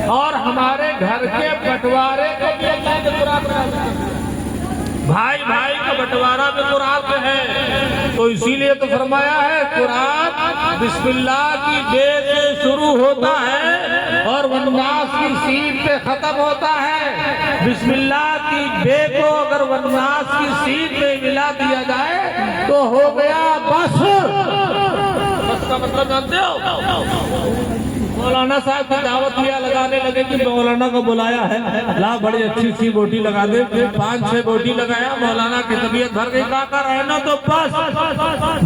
اور ہمارے گھر کے بٹوارے کو بھی اللہ نے قرآن میں، بھائی بھائی کا بٹوارا بھی قرآن میں ہے، تو اسی لیے تو فرمایا ہے قرآن بسم اللہ کی بے سے شروع ہوتا ہے اور والناس کی سین پہ ختم ہوتا ہے۔ بسم اللہ کی بے کو اگر والناس کی سین پہ ملا دیا جائے تو ہو گیا بس۔ بس کا مطلب جانتے ہو؟ مولانا صاحب کی دعوت لیا لگانے لگے کہ مولانا کو بلایا ہے، لا بڑی اچھی سی بوٹی لگا دے، 5-6 بوٹی لگایا، مولانا کی طبیعت بھر گئی، کہا کر رہنا تو بس۔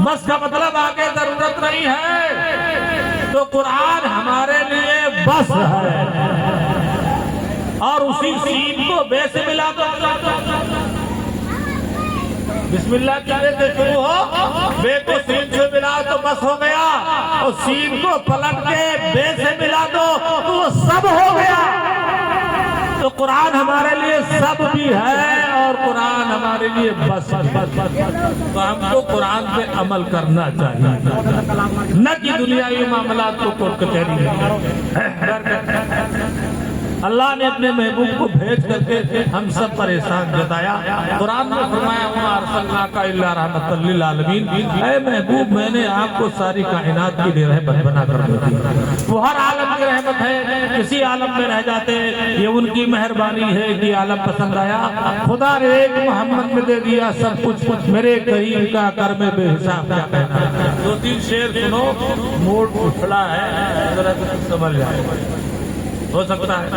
بس کا مطلب آگے ضرورت نہیں ہے، تو قرآن ہمارے لیے بس ہے، اور اسی سین کو بے سے ملا دو، بسم اللہ کی بے سے شروع ہو، بے کو سین سے ملا تو بس ہو گیا، اور سین کو پلٹ کے بے سے ملا دو تو وہ سب ہو گیا۔ تو قرآن ہمارے لیے سب بھی ہے اور قرآن ہمارے لیے بس۔ تو ہم کو قرآن پہ عمل کرنا چاہیے، نہ کہ دنیاوی معاملات کو کورٹ کچہری میں۔ اللہ نے اپنے محبوب کو بھیج کر کے ہم سب پر احسان جتایا۔ قرآن میں فرمایا وَمَا أَرْسَلْنَاكَ إِلَّا رَحْمَةً لِّلْعَالَمِينَ، اے محبوب میں نے آپ کو ساری کائنات کے لیے رحمت بنا کر دی، وہ ہر عالم کی رحمت ہے، کسی عالم میں رہ جاتے یہ ان کی مہربانی ہے کہ عالم پسند آیا، خدا نے ایک محمد میں دے دیا سب کچھ، میرے کریم کا کرم بے حساب کیا کہنا ہے۔ 2-3 شعر سنو، موڈ اچھڑا ہے، ذرا کچھ سمجھ جائے، ہو سکتا ہے۔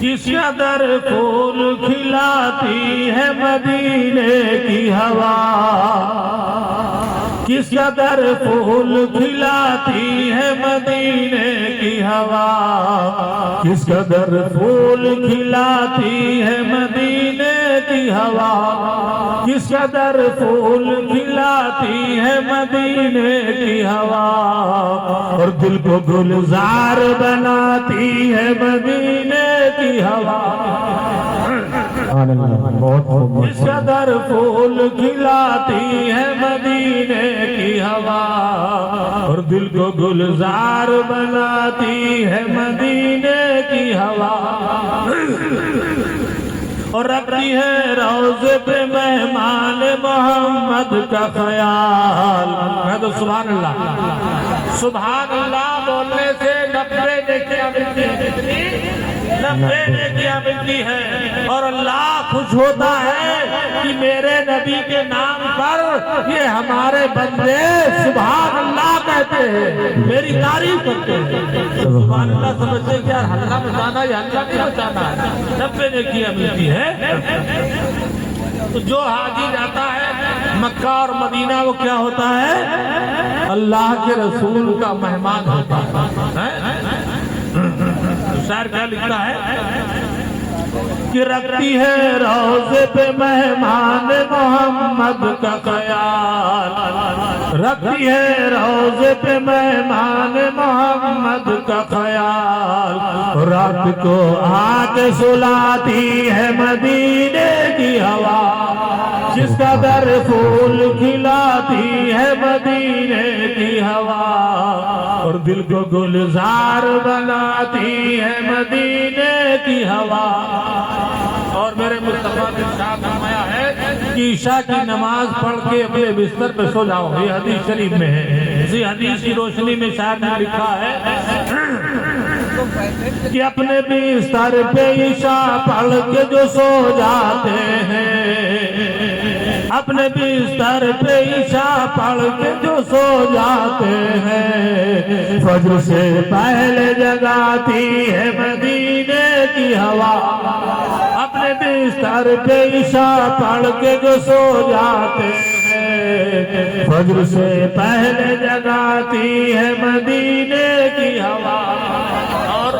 کس قدر پھول کھلاتی ہے مدینے کی ہوا، کس قدر پھول کھلاتی ہے مدینے کی ہوا، کس قدر پھول کھلاتی ہے مدینے کی ہوا، کس قدر پھول کھلاتی ہے مدینے کی ہوا، اور دل کو گلزار بناتی ہے مدینے کی ہوا، کس قدر پھول کھلاتی ہے مدینے کی ہوا، اور دل کو گلزار بناتی ہے مدینے کی ہوا، اور رکھتی ہے روضے پہ مہمان محمد کا خیال۔ میں تو سبحان اللہ، سبحان اللہ بولنے سے 90 نیکیاں ملتی ہیں، 90 نیکیاں ملتی ہیں، اور اللہ خوش ہوتا ہے کہ میرے نبی کے نام پر یہ ہمارے بندے سبحان اللہ کہتے ہیں، میری تعریف کرتے ہیں۔ سبحان اللہ سمجھتے ہیں کہ یار ہلّا مچانا یا ہلّا نہیں مچانا ہے، 90 نیکیاں ملتی ہے۔ تو جو حاجی جاتا ہے مکہ اور مدینہ وہ کیا ہوتا ہے؟ اللہ کے رسول کا مہمان ہوتا ہے۔ شاعر کیا لکھتا ہے کہ رکھتی ہے روضے پہ مہمان محمد کا خیال، رکھتی ہے روضے پہ مہمان محمد کا خیال، رات کو آ کے سلاتی ہے مدینے کی ہوا، جس قدر پھول کھلاتی ہے مدینے کی ہوا، اور دل کو گلزار بناتی ہے مدینے کی ہوا۔ اور میرے مصطفیٰ نے ارشاد فرمایا ہے کہ عشاء کی نماز پڑھ کے اپنے بستر پہ سو جاؤ، یہ حدیث شریف میں ہے۔ اسی حدیث کی روشنی میں شاعر نے لکھا ہے کہ اپنے بستر پہ عشاء پڑھ کے جو سو جاتے ہیں، اپنے بستر پہ عشاء پڑھ کے جو سو جاتے ہیں، فجر سے پہلے جگاتی ہے مدینے کی ہوا، اپنے بستر پہ عشاء پڑھ کے جو سو جاتے ہیں، فجر سے پہلے جگاتی ہے مدینے کی ہوا۔ اور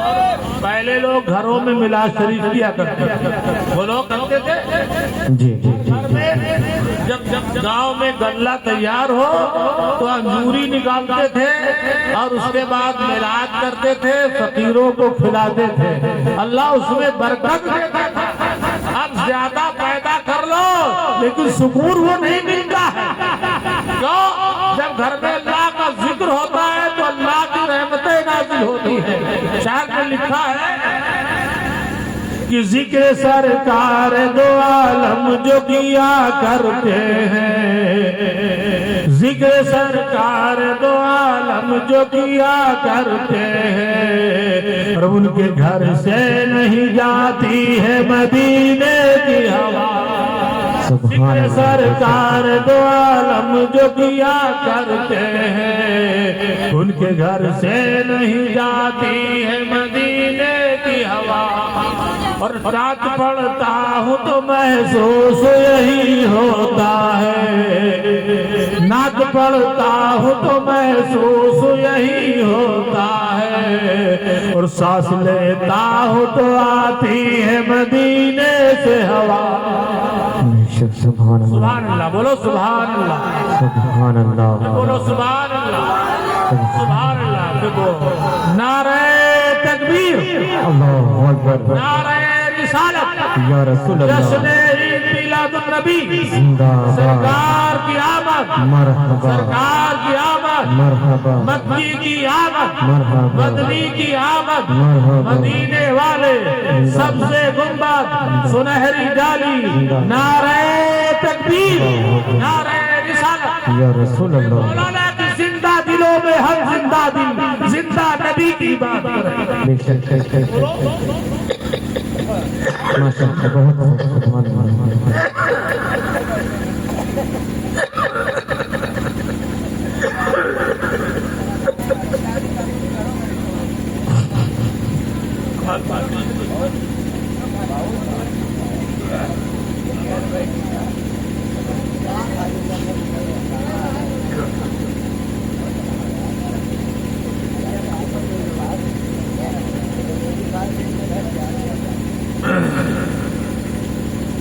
پہلے لوگ گھروں میں میلاد شریف کیا کرتے تھے، وہ لوگ کرتے تھے جی جب گاؤں میں گلہ تیار ہو تو انجوری نکالتے تھے اور اس کے بعد میلاد کرتے تھے، فقیروں کو کھلاتے تھے، اللہ اس میں برکت دیتا تھا۔ اب زیادہ پیدا کر لو لیکن سکون وہ نہیں ملتا ہے، کیوں؟ گھر میں اللہ کا ذکر ہوتا ہے تو اللہ کی رحمتیں نازل ہوتی ہے. شاعر نے لکھا ہے کہ ذکر سرکار دو عالم جو کیا کرتے ہیں، ذکر سرکار دو عالم جو کیا کرتے ہیں، اور ان کے گھر سے نہیں جاتی ہے مدینے کی ہوا. ذکر سرکار دو عالم جو کیا کرتے ہیں، ان کے گھر سے نہیں جاتی ہے مدینے کی ہوا. اور رات پڑھتا ہوں تو محسوس یہی ہوتا ہے، نعت پڑھتا ہوں تو محسوس یہی ہوتا ہے، اور سانس لیتا ہوں تو آتی ہے مدینے سے ہوا. سبحان اللہ. سبحان اللہ. بولو سبحان اللہ. سبحان اللہ. بولو سبحان اللہ. سبحان اللہ. دیکھو نعرہ تکبیر، اللہ اکبر. نعرہ رسالت، یا رسول اللہ. جشن عید میلاد النبی، زندہ باد. سرکار کی آمد، مرحبا سرکار کی آمد، مرحبا مکی کی آمد، مرحبا مدنی کی آمد، مرحبا. مدینے والے سب سے گنبد سنہری جالی. نعرہ تکبیر، نعرہ رسالت. یا رسول اللہ. مولانا کی زندہ دلوں میں ہم زندہ دل، زندہ نبی کی بات کریں. بے شک ماشاء اللہ. بہت سبحان اللہ.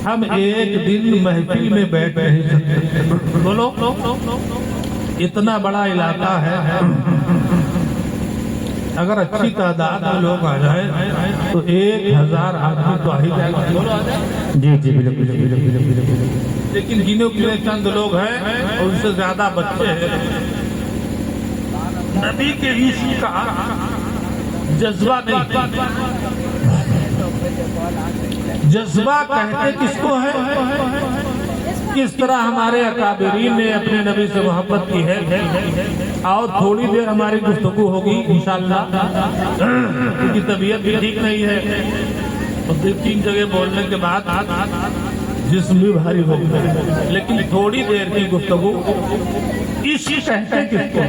ہم ایک دن محفل میں بیٹھ نہیں سکتے. بولو اتنا بڑا علاقہ ہے، اگر اچھی تعداد میں لوگ آ جائیں تو 1000 آدمی تو آ ہی جائے گا. جی جی بالکل بالکل. لیکن گنے گنے چند لوگ ہیں اور ان سے زیادہ بچے ہیں. نبی کے عشق کا جذبہ نہیں. جذبہ کہتے کس کو ہے؟ کس طرح ہمارے اکابرین نے اپنے نبی سے محبت کی ہے. آؤ تھوڑی دیر ہماری گفتگو ہوگی انشاءاللہ، کیونکہ طبیعت بھی ٹھیک نہیں ہے اور 2-3 جگہ بولنے کے بعد جسم بھی بھاری ہو گیا. لیکن تھوڑی دیر کی گفتگو. عشق کہتے کس کو؟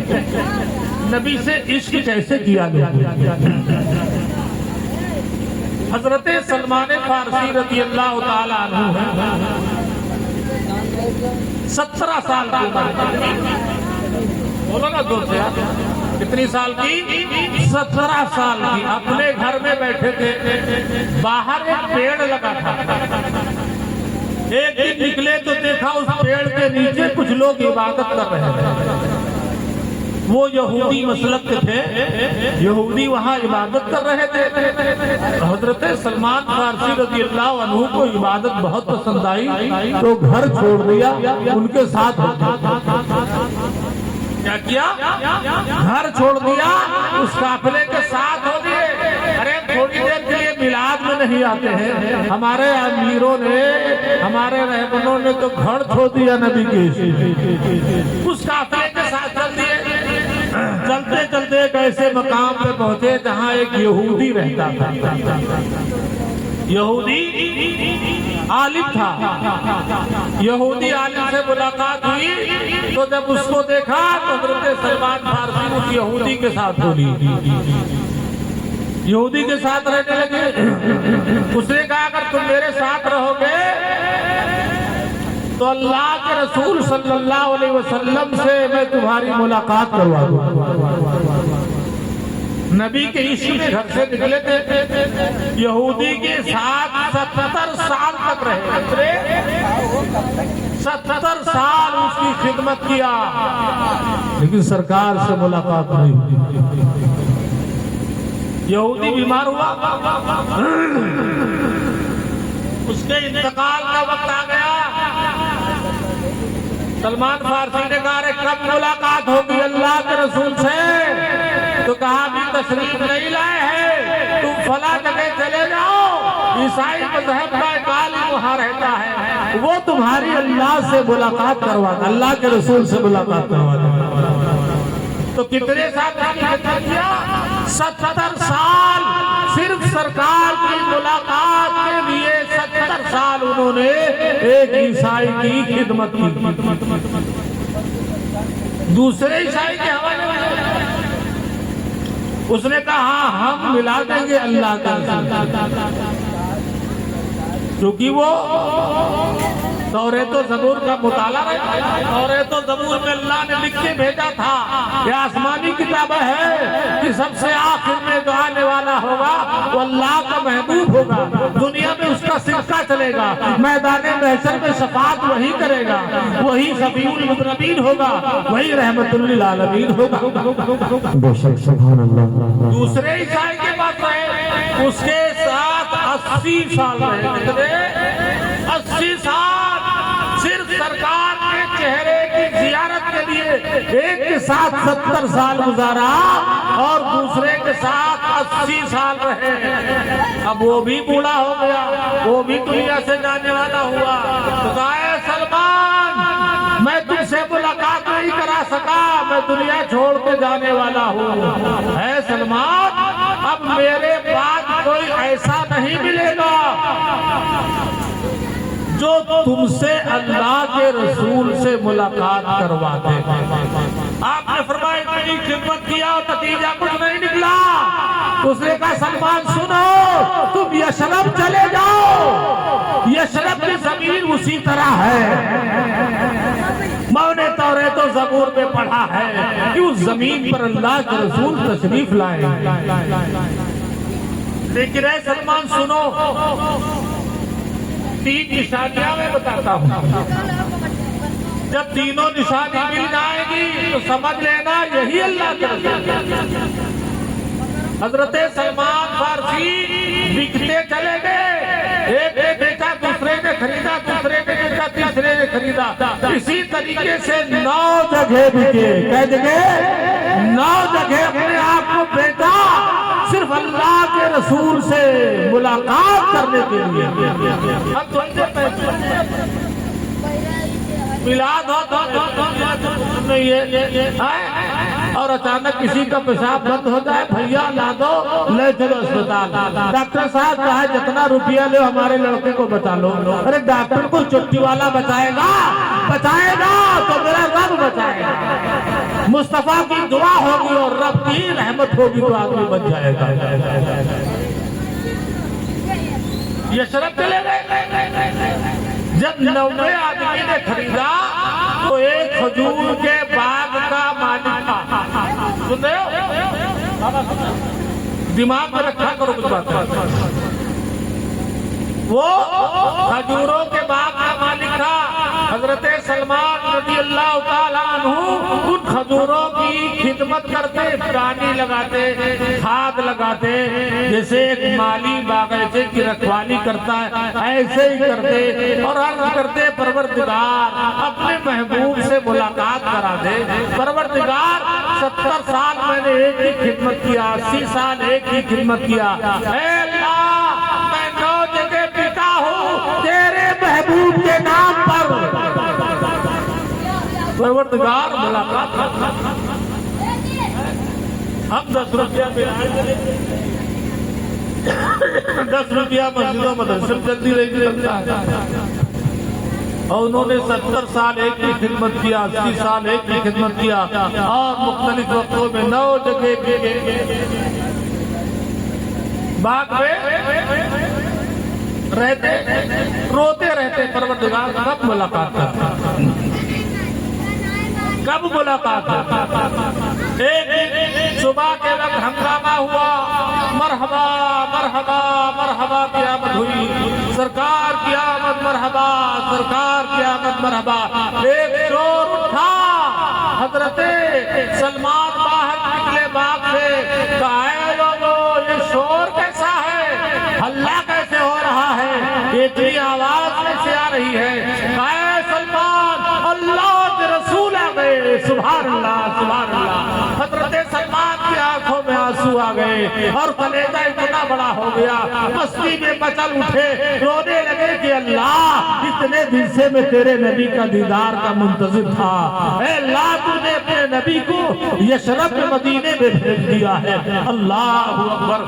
نبی سے عشق کیسے کیا گیا؟ حضرت سلمان فارسی رضی اللہ تعالیٰ عنہ 17 سال کی عمر. بولو نا دو سے. کتنی سال کی؟ 17 سال کی. اپنے گھر میں بیٹھے تھے، باہر ایک پیڑ لگا تھا. ایک دن نکلے تو دیکھا اس پیڑ کے نیچے کچھ لوگ عبادت کر رہے تھے. وہ یہودی مسلک کے تھے، یہودی وہاں عبادت کر رہے تھے. حضرت سلمان فارسی رضی اللہ عنہ کو عبادت بہت پسند آئی تو گھر چھوڑ دیا، ان کے ساتھ کیا گھر چھوڑ دیا، اس قافلے کے ساتھ ہو دیے. ارے تھوڑی دیر کے لیے میلاد میں نہیں آتے ہیں. ہمارے امیروں نے، ہمارے رہبروں نے تو گھر چھوڑ دیا نبی کے اس قافلے کے ساتھ چل دیے. چلتے چلتے ایک ایسے مقام پہ پہنچے جہاں ایک یہودی رہتا تھا. یہودی عالم تھا. یہودی عالم سے ملاقات ہوئی تو جب اس کو دیکھا تو حضرت سلمان فارسی اس یہودی کے ساتھ بولی، یہودی کے ساتھ رہنے لگے. اس نے کہا اگر تم میرے ساتھ رہو گے تو اللہ کے رسول صلی اللہ علیہ وسلم سے میں تمہاری ملاقات کروا دوں. نبی کے عشق میں گھر سے نکلے تھے، یہودی کے ساتھ 70 سال تک رہے. 70 سال اس کی خدمت کیا، لیکن سرکار سے ملاقات نہیں ہوئی. یہودی بیمار ہوا، اس کے انتقال کا وقت آ گیا. سلمان فارسی نے کہا ارے کب ملاقات ہوگی اللہ کے رسول سے؟ تو کہا بھی تشریف نہیں لائے ہیں، تم فلاں جگہ چلے جاؤ، عیسائی مذہب کا ایک عالم وہاں رہتا ہے، وہ تمہاری اللہ سے ملاقات کروا دے، اللہ کے رسول سے ملاقات کروا دے۔ تو کتنے سال کیا؟ 70 سال صرف سرکار کی ملاقات کے لیے 70 سال انہوں نے ایک عیسائی کی خدمت کی، دوسرے عیسائی کے حوالے میں اس نے کہا ہم ملا دیں گے اللہ کا، کیونکہ وہ توریت و زبور کا مطالعہ رہتا ہے۔ توریت و زبور میں اللہ نے لکھ کے بھیجا تھا، یہ آسمانی کتاب ہے کہ سب سے آخر میں جو آنے والا ہوگا وہ اللہ کا محبوب ہوگا، دنیا میں اس کا صدقہ چلے گا، میدان محشر میں شفاعت وہی کرے گا، وہی شفیع المذنبین ہوگا، وہی رحمت للعالمین ہوگا۔ بے شک سبحان اللہ۔ دوسرے عیسائی کے پاس رہے، اس کے ساتھ 80 سال رہے، کتنے؟ 80 سال صرف سرکار کے چہرے کی زیارت کے لیے، ایک کے ساتھ 70 سال گزارا اور دوسرے کے ساتھ 80 سال رہے۔ اب وہ بھی بوڑھا ہو گیا، وہ بھی دنیا سے جانے والا ہوا، تو کہا اے سلمان میں تم سے ملاقات نہیں کرا سکا، میں دنیا چھوڑ کے جانے والا ہوں، اے سلمان اب میرے بعد کوئی ایسا نہیں ملے گا جو تم سے اللہ کے رسول سے ملاقات کروا دے۔ آپ نے فرمایا اتنی خدمت کیا اور نتیجہ کچھ نہیں نکلا، اس نے کہا سلمان سنو، تم یثرب چلے جاؤ، یثرب کی زمین اسی طرح ہے، میں نے توریت و زبور میں پڑھا ہے کہ اس زمین پر اللہ کے رسول تشریف لائے۔ لیکن اے سلمان سنو، 3 نشانیاں میں بتاتا ہوں، جب تینوں نشانی مل جائے گی تو سمجھ لینا یہی اللہ کے رسول۔ حضرت سلمان فارسی بکتے چلے گئے، ایک نے بیچا دوسرے نے خریدا، دوسرے نے بیچا تیسرے نے خریدا، اسی طریقے سے 9 جگہ بکے، کہہ جگہ 9 جگہ اپنے آپ کو بیچا صرف اللہ کے رسول سے ملاقات کرنے کے لیے۔ اب تم میلاد ہو اور اچانک کسی کا پیشاب بند ہو جائے، بھیا لا دو لے چلو اسپتال، ڈاکٹر صاحب کہا جتنا روپیہ لو ہمارے لڑکے کو بچا لو۔ ارے ڈاکٹر کو چٹھی والا بچائے گا تو میرا رب بچائے گا، مصطفیٰ کی دعا ہوگی اور رب کی رحمت ہوگی تو آدمی بچ جائے گا۔ یثرب چلے گئے، جب 90 آدمی نے خریدا تو ایک کھجور کے باغ کا مالک تھا، سن رہے ہو؟ دماغ میں رکھا کرو کچھ بات، وہ کھجوروں کے باغ کا مالک تھا۔ حضرت سلمان رضی اللہ تعالیٰ عنہ ان کھجوروں کی خدمت کرتے، پانی لگاتے، کھاد لگاتے، جیسے ایک مالی باغیچے کی رکھوالی کرتا ہے ایسے ہی کرتے، اور عرض کرتے پروردگار اپنے محبوب سے ملاقات کرا دے۔ پروردگار 70 سال میں نے ایک ہی خدمت کیا، 80 سال ایک ہی خدمت کیا، اے اللہ میں 9 جگہ بکا ہوں تیرے محبوب کے نام پر، پروردگار ملاقات کرتا۔ ہم 10 روپیہ میں 10 روپیہ مسجدوں مدرسے میں جلدی نہیں لگتا ہے، اور انہوں نے 70 سال ایک کی خدمت کیا، 80 سال ایک کی خدمت کیا، اور مختلف وقتوں میں 9 جگہ باغ میں رہتے، روتے رہتے، پروردگار کب ملاقات کرتا، کب ملاقات کرتا۔ ایک صبح کے وقت ہنگامہ ہوا، مرحبا مرحبا مرحبا کی آمد ہوئی، سرکار کی آمد مرحبا، سرکار کی آمد مرحبا۔ ایک شور اٹھا، حضرت سلمان باہر نکلے باغ سے، کہا اے لوگو یہ شور کیسا ہے، ہلہ کیسے ہو رہا ہے، اتنی آواز کیسے آ رہی ہے؟ کہا اے سلمان اللہ سبحان اللہ سبحان اللہ۔ حضرت سلمان کی آنکھوں میں آنسو آ گئے اور کلیجہ اتنا بڑا ہو گیا، مستی میں مچل اٹھے، رونے لگے کہ اللہ اتنے دن سے میں تیرے نبی کا دیدار کا منتظر تھا، اے اللہ تو نے اپنے نبی کو یشرف مدینے میں بھیج دیا ہے۔ اللہ اکبر۔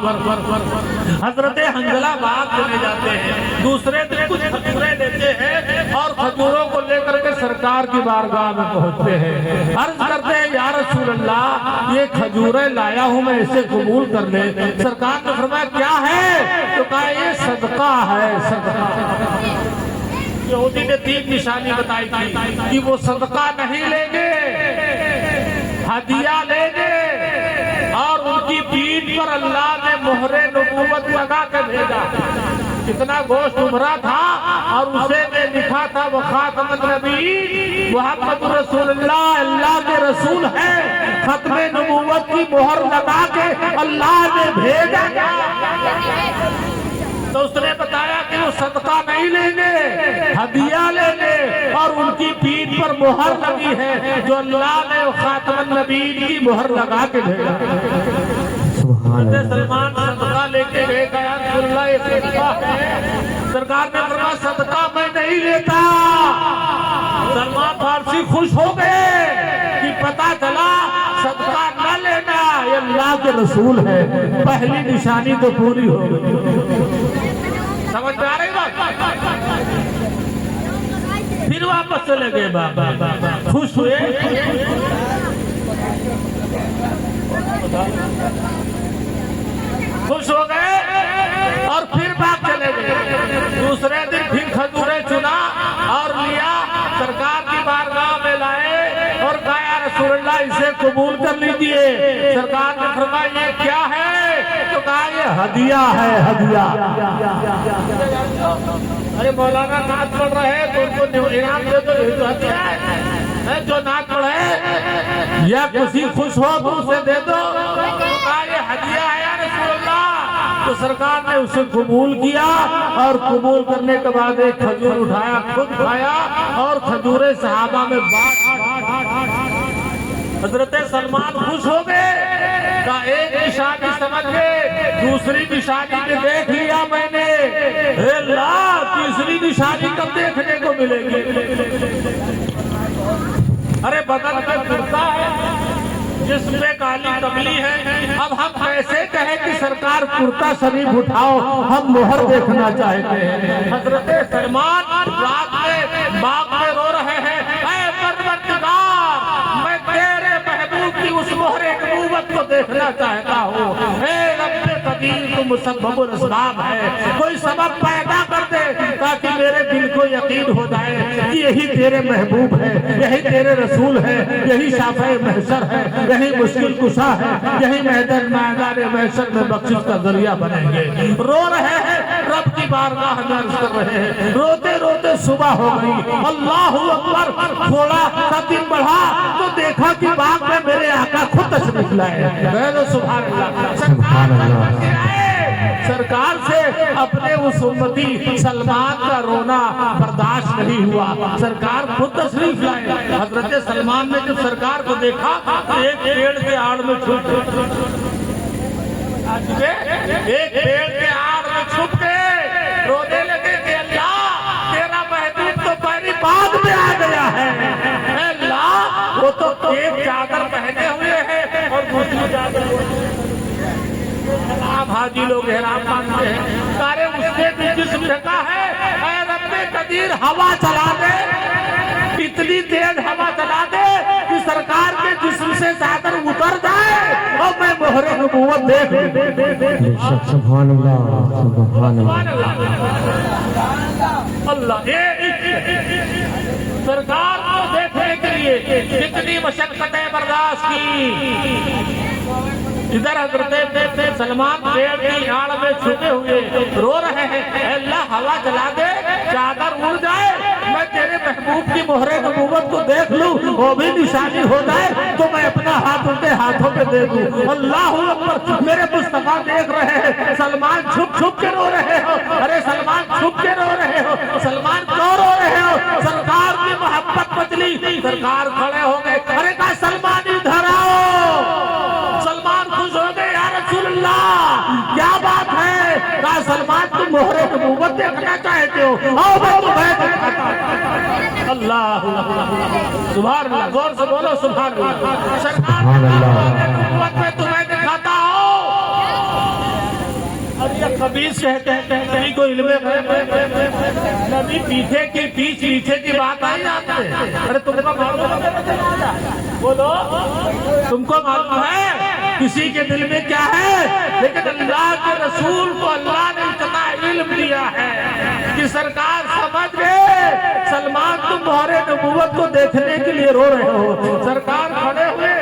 حضرت حنظلہ باغ چلے جاتے ہیں، دوسرے دن کچھ کھجوریں لیتے ہیں اور کھجوروں کو لے کر کے سرکار کی بارگاہ میں پہنچتے ہیں، عرض کرتے ہیں یا رسول اللہ یہ کھجوریں لایا ہوں میں اسے قبول کر لے۔ سرکار نے فرمایا کیا ہے؟ تو کہا یہ صدقہ ہے، صدقہ۔ یہودی نے 3 نشانی بتائی تھی کہ وہ صدقہ نہیں لیں گے، ہدیہ لیں گے، اور ان کی پیٹھ پر اللہ نے مہر نبوت لگا کر بھیجا۔ کتنا گوشت ابھرا تھا اور اسے میں لکھا تھا وہ خاتم النبی محمد رسول اللہ، اللہ کے رسول ہے، ختم نبوت کی مہر لگا کے اللہ نے بھیجا۔ تو اس نے بتایا کہ وہ صدقہ نہیں لیں گے، ہدیہ لیں گے، اور ان کی پیٹھ پر مہر لگی ہے جو اللہ نے خاتم النبی کی مہر لگا کے بھیجا۔ سلمان صدقہ لے کے گئے، یا رسول اللہ یہ صدقہ ہے۔ سرکار نے فرمایا صدقہ میں نہیں لیتا۔ سلمان فارسی خوش ہو گئے کہ پتہ چلا صدقہ نہ لینا یہ اللہ کے رسول ہے، پہلی نشانی تو پوری ہو گئی۔ سمجھ میں آ رہی بات؟ پھر واپس چلے گئے، بابا خوش ہوئے، خوش ہو گئے اور پھر باغ چلے گئے۔ دوسرے دن پھر کھجوریں چنا اور لیا، سرکار کی بارگاہ میں لائے اور کہا یا رسول اللہ اسے قبول کر لیجئے۔ سرکار نے فرمایا یہ کیا ہے؟ تو کہا یہ ہدیہ ہے، ہدیہ۔ ارے مولانا نعت پڑھ رہے ہیں تو ان کو انعام دے دو، یہ تو ہدیہ ہے۔ جو نعت پڑھے یا کسی خوش ہو تو اسے دے دو، کہا یہ ہدیہ ہے یا رسول اللہ۔ تو سرکار نے اسے قبول کیا اور قبول کرنے کے بعد ایک کھجور اٹھایا، خود کھایا اور کھجوریں صحابہ میں بانٹ۔ حضرت سلمان خوش ہو گئے، کہا ایک نشانی سمجھ گئے، دوسری نشانی میں دیکھ لیا میں نے، اے اللہ تیسری نشانی کب دیکھنے کو ملے گی؟ ارے بدن میں کرتا ہے، جسم پہ کالی کملی ہے، اب ہم کیسے کہیں کہ سرکار کرتا شریف اٹھاؤ، ہم مہر دیکھنا چاہتے ہیں۔ حضرت سلمان رات میں باغ میں رو رہے ہیں، اے پروردگار میں تیرے محبوب کی اس مہر نبوت کو دیکھنا چاہتا ہوں، اے رب قدیر تو مسبب الاسباب ہے، کوئی سبب پیدا کر دے تاکہ میرے دل کو یقین ہو جائے کہ یہی تیرے محبوب ہے، یہی تیرے رسول ہے، یہی شافع محشر ہے، یہی مشکل کشا ہے، یہی میدان محشر میں بخشش کا ذریعہ بنیں گے۔ رو رہے ہیں، رب کی بارگاہ میں عرض کر رہے ہیں، روتے روتے صبح ہو گئی، اللہ اکبر۔ تھوڑا سا دن بڑھا تو دیکھا کہ باغ میں میرے آقا خود تشریف لائے، سبحان اللہ۔ سرکار سے اپنے اس امتی سلمان کا رونا برداشت نہیں ہوا، سرکار خود تشریف لائے۔ حضرت سلمان نے جب سرکار کو دیکھا ایک پیڑ کے آڑ میں چھپ کے رونے لگے کہ اللہ تیرا محبوب تو پہلی بعد میں آ گیا ہے، اے اللہ وہ تو ایک چادر پہنے ہوئے ہے اور دوسری چادر آپ حاجی لوگ احرام باندھتے ہیں، سارے اس نے بھی جسم ڈھکا ہے، اے رب قدیر ہوا چلا دے، اتنی تیز ہوا چلا دے کہ سرکار کے جسم سے چادر اتر جائے اور میں مہر نبوت دیکھ لوں۔ سبحان اللہ، سبحان اللہ، اللہ سرکار کو دیکھنے کے لیے کتنی مشقتیں برداشت کی۔ ادھر حضرت سلمان پیڑ کی آڑ میں چھپے ہوئے رو رہے ہیں، اے اللہ ہوا چلا دے، چادر اڑ جائے، میں تیرے محبوب کی مہر نبوت کو دیکھ لوں، وہ بھی نشانی ہو جائے تو میں اپنا ہاتھ ان کے ہاتھوں پہ دے دوں۔ اللہ اکبر، میرے مصطفیٰ دیکھ رہے ہیں، سلمان چھپ چھپ کے رو رہے ہو، ارے سلمان چھپ کے رو رہے ہو، سلمان کیوں رو رہے ہو؟ سرکار کی محبت بدلی، سرکار کھڑے ہو گئے، ارے کہا دیکھنا چاہتے ہو آؤ میں تمہیں دکھاتا ہوں۔ اللہ سبحان اللہ، زور سے بولو سبحان اللہ۔ سرکار نبوت میں تمہیں دکھاتا ہوں۔ اور یہ خبیث کہتے ہیں کہیں کو علم نبی پیچھے کی بات آئی آپ سے۔ ارے تم کو معلوم ہے، بولو تم کو معلوم ہے کسی کے دل میں کیا ہے، لیکن اللہ کے رسول کو اللہ نے اتنا علم دیا ہے کہ سرکار سمجھ گئے سلمان تم مہر نبوت کو دیکھنے کے لیے رو رہے ہو۔ سرکار کھڑے ہوئے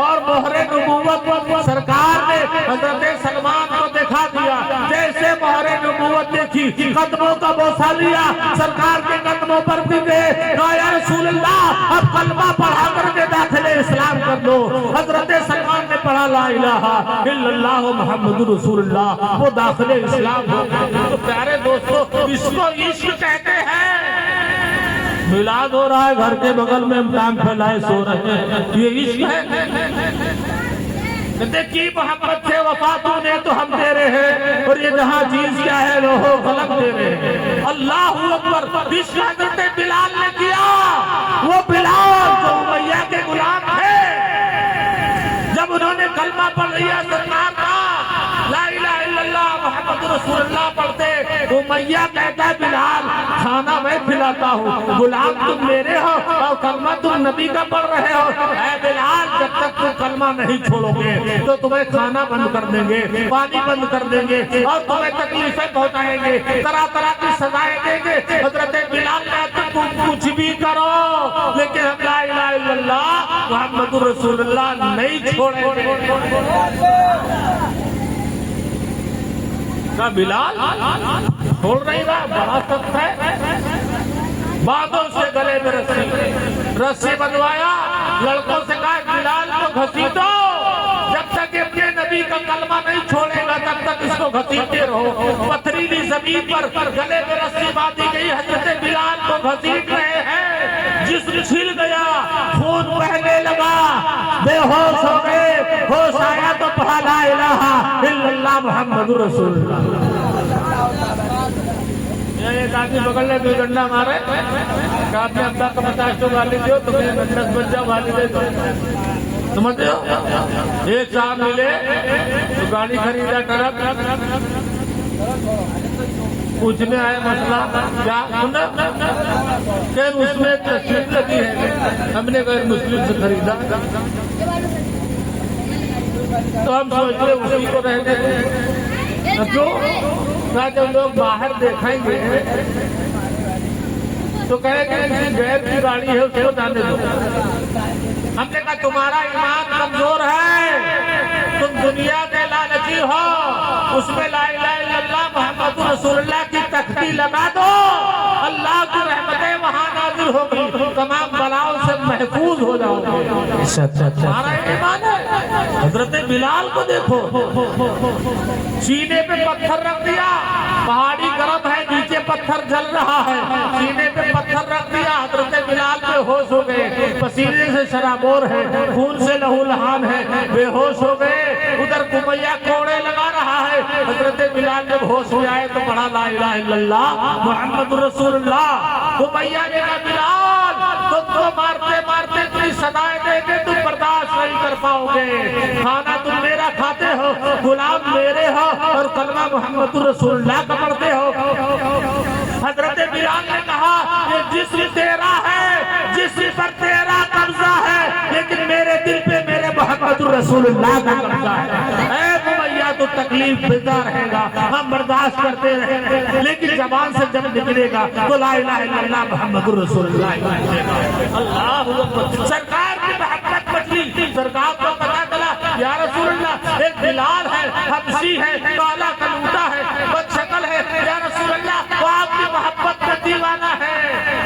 اور مہر نبوت سرکار نے حضرت سلمان کو دکھا دیا۔ جیسے مہر نبوت دیکھی قدموں کا بوسہ لیا، سرکار کے قدموں پر بھی گئے، کہا یا رسول اللہ اب کلمہ پڑھا کر کے داخل اسلام کر لو۔ حضرت سلمان نے پڑھا لا الہ الا اللہ محمد رسول اللہ، وہ داخل اسلام ہو گئے۔ تو پیارے دوستو اس کو عشق کہتے ہیں۔ میلاد ہو رہا ہے، گھر کے بغل میں ہم ٹانگ پھیلائے سو رہے ہیں، یہ عشق ہے؟ دیکھی محمد سے وفا تو نے تو ہم دے رہے ہیں، اور یہ جہاں چیز کیا ہے وہ غلط دے رہے ہیں۔ اللہ اکبر۔ عشق حضرت بلال نے کیا، وہ بلال جو امیہ کے غلام تھے، جب انہوں نے کلمہ پڑھ لیا سرکار کا لا الہ الا اللہ محمد رسول اللہ پڑھتے، امیہ کہتا ہے بلال کھانا میں کھلاتا ہوں، غلام تم میرے ہو اور کلمہ تم نبی کا پڑھ رہے ہو۔ اے بلال جب تک تم کلمہ نہیں چھوڑو گے تو تمہیں کھانا بند کر دیں گے، پانی بند کر دیں گے، اور تمہیں تکلیفیں پہنچائیں گے، طرح طرح کی سزائیں دیں گے۔ حضرت بلال کہتے تم کچھ بھی کرو لیکن ہم لا الہ الا اللہ محمد رسول اللہ نہیں چھوڑیں گے۔ کا بلال چھوڑ نہیں رہا، بڑا سخت ہے۔ بادوں سے گلے میں رسی بندوایا، لڑکوں سے کہا بلال کو گھسیٹو، جب تک اپنے نبی کا کلمہ نہیں چھوڑے گا تب تک اس کو گھسیٹتے رہو۔ پتھریلی زمین پر گلے میں رسی باندھی گئی، حضرت بلال کو گھسیٹ رہے ہیں، جسم چھل گیا، خون بہنے لگا، بے ہوش ہو گئے، ہوش آیا تو پڑھا لا الہ الا اللہ محمد رسول اللہ۔ ایک آدمی بغل نے کوئی ڈنڈا مارے کہ آپ نے ابا کا 50 والی دو تمہیں 10 بچہ والی دے دو، سمجھتے ہو؟ ایک صاحب ملے تو گاڑی خریدا ٹرک، پوچھنے آئے مسئلہ کیا سنا کہ اس میں تصویر لگی ہے، ہم نے غیر مسلم سے خریدا، تو ہم سوچتے اسی کو رہنے دیں، کیوں؟ جب لوگ باہر دیکھیں گے تو کہے کہ کسی غیر کی گاڑی ہے اس کو جانے دو۔ ہم نے کہا تمہارا ایمان کمزور ہے، تم دنیا کے لالچی ہو، اس میں لا الہ الا اللہ محمد رسول اللہ کی تختی لگا دو، اللہ کی رحمتیں وہاں نازل ہوگی، تمام بلاؤں سے محفوظ ہو جاؤ گے۔ تمہارا ایمان ہے۔ حضرت بلال کو دیکھو، سینے پہ پتھر رکھ دیا، پہاڑی گرم ہے، نیچے پتھر جل رہا ہے، سینے پہ پتھر رکھ دیا، حضرت بلال بے ہوش ہو گئے، پسینے سے شرابور ہے، خون سے لہو لہان ہے، بے ہوش ہو گئے۔ ادھر امیہ کوڑے لگا رہا ہے، حضرت بلال جب ہوش ہو جائے تو پڑھا لا الہ الا اللہ محمد رسول اللہ۔ امیہ نے کہا بلال تم کو مارتے مارتے اتنی سزائیں دیں گے تم برداشت نہیں کر پاؤ گے، کھانا تم میرا کھاتے ہو، غلام میرے ہو، اور کلمہ محمد رسول اللہ کا پڑھتے ہو۔ حضرت بلال نے کہا یہ جسم تیرا ہے، جسم پر تیرا قبضہ ہے، لیکن میرے دل پہ میرے محمد رسول اللہ کا قبضہ ہے۔ اے امیہ تو تکلیف دیتا رہے گا، ہم برداشت کرتے رہیں گے، لیکن زبان سے جب نکلے گا تو لا الہ الا اللہ محمد رسول اللہ۔ اللہ اکبر۔ سرکار کی محبت مچلی، سرکار کو پتا چلا یا رسول اللہ ایک بلال ہے، حبشی ہے، کالا کلوٹا ہے، بد شکل ہے، یا رسول اللہ وہ آپ کی محبت کا دیوانہ ہے،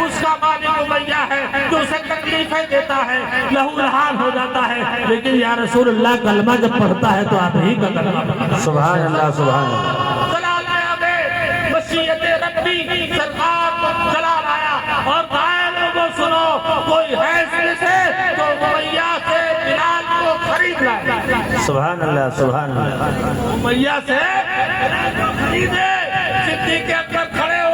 اس کا مالک امیہ ہے جو اسے تکلیفیں دیتا ہے، لہو لہان ہو جاتا ہے، لیکن یا رسول اللہ کلمہ جب پڑھتا ہے تو آپ ہی کا کلمہ۔ سبحان اللہ سبحان اللہ۔ جلال آیا، مشیت ربی سرکار کو جلال آیا، اور بھائی لوگوں سنو، کوئی ہے اس میں سے تو امیہ سے بلال کو خرید لائے۔ سبحان اللہ سبحان اللہ۔ امیہ سے خریدے، صدیق اکبر کھڑے ہو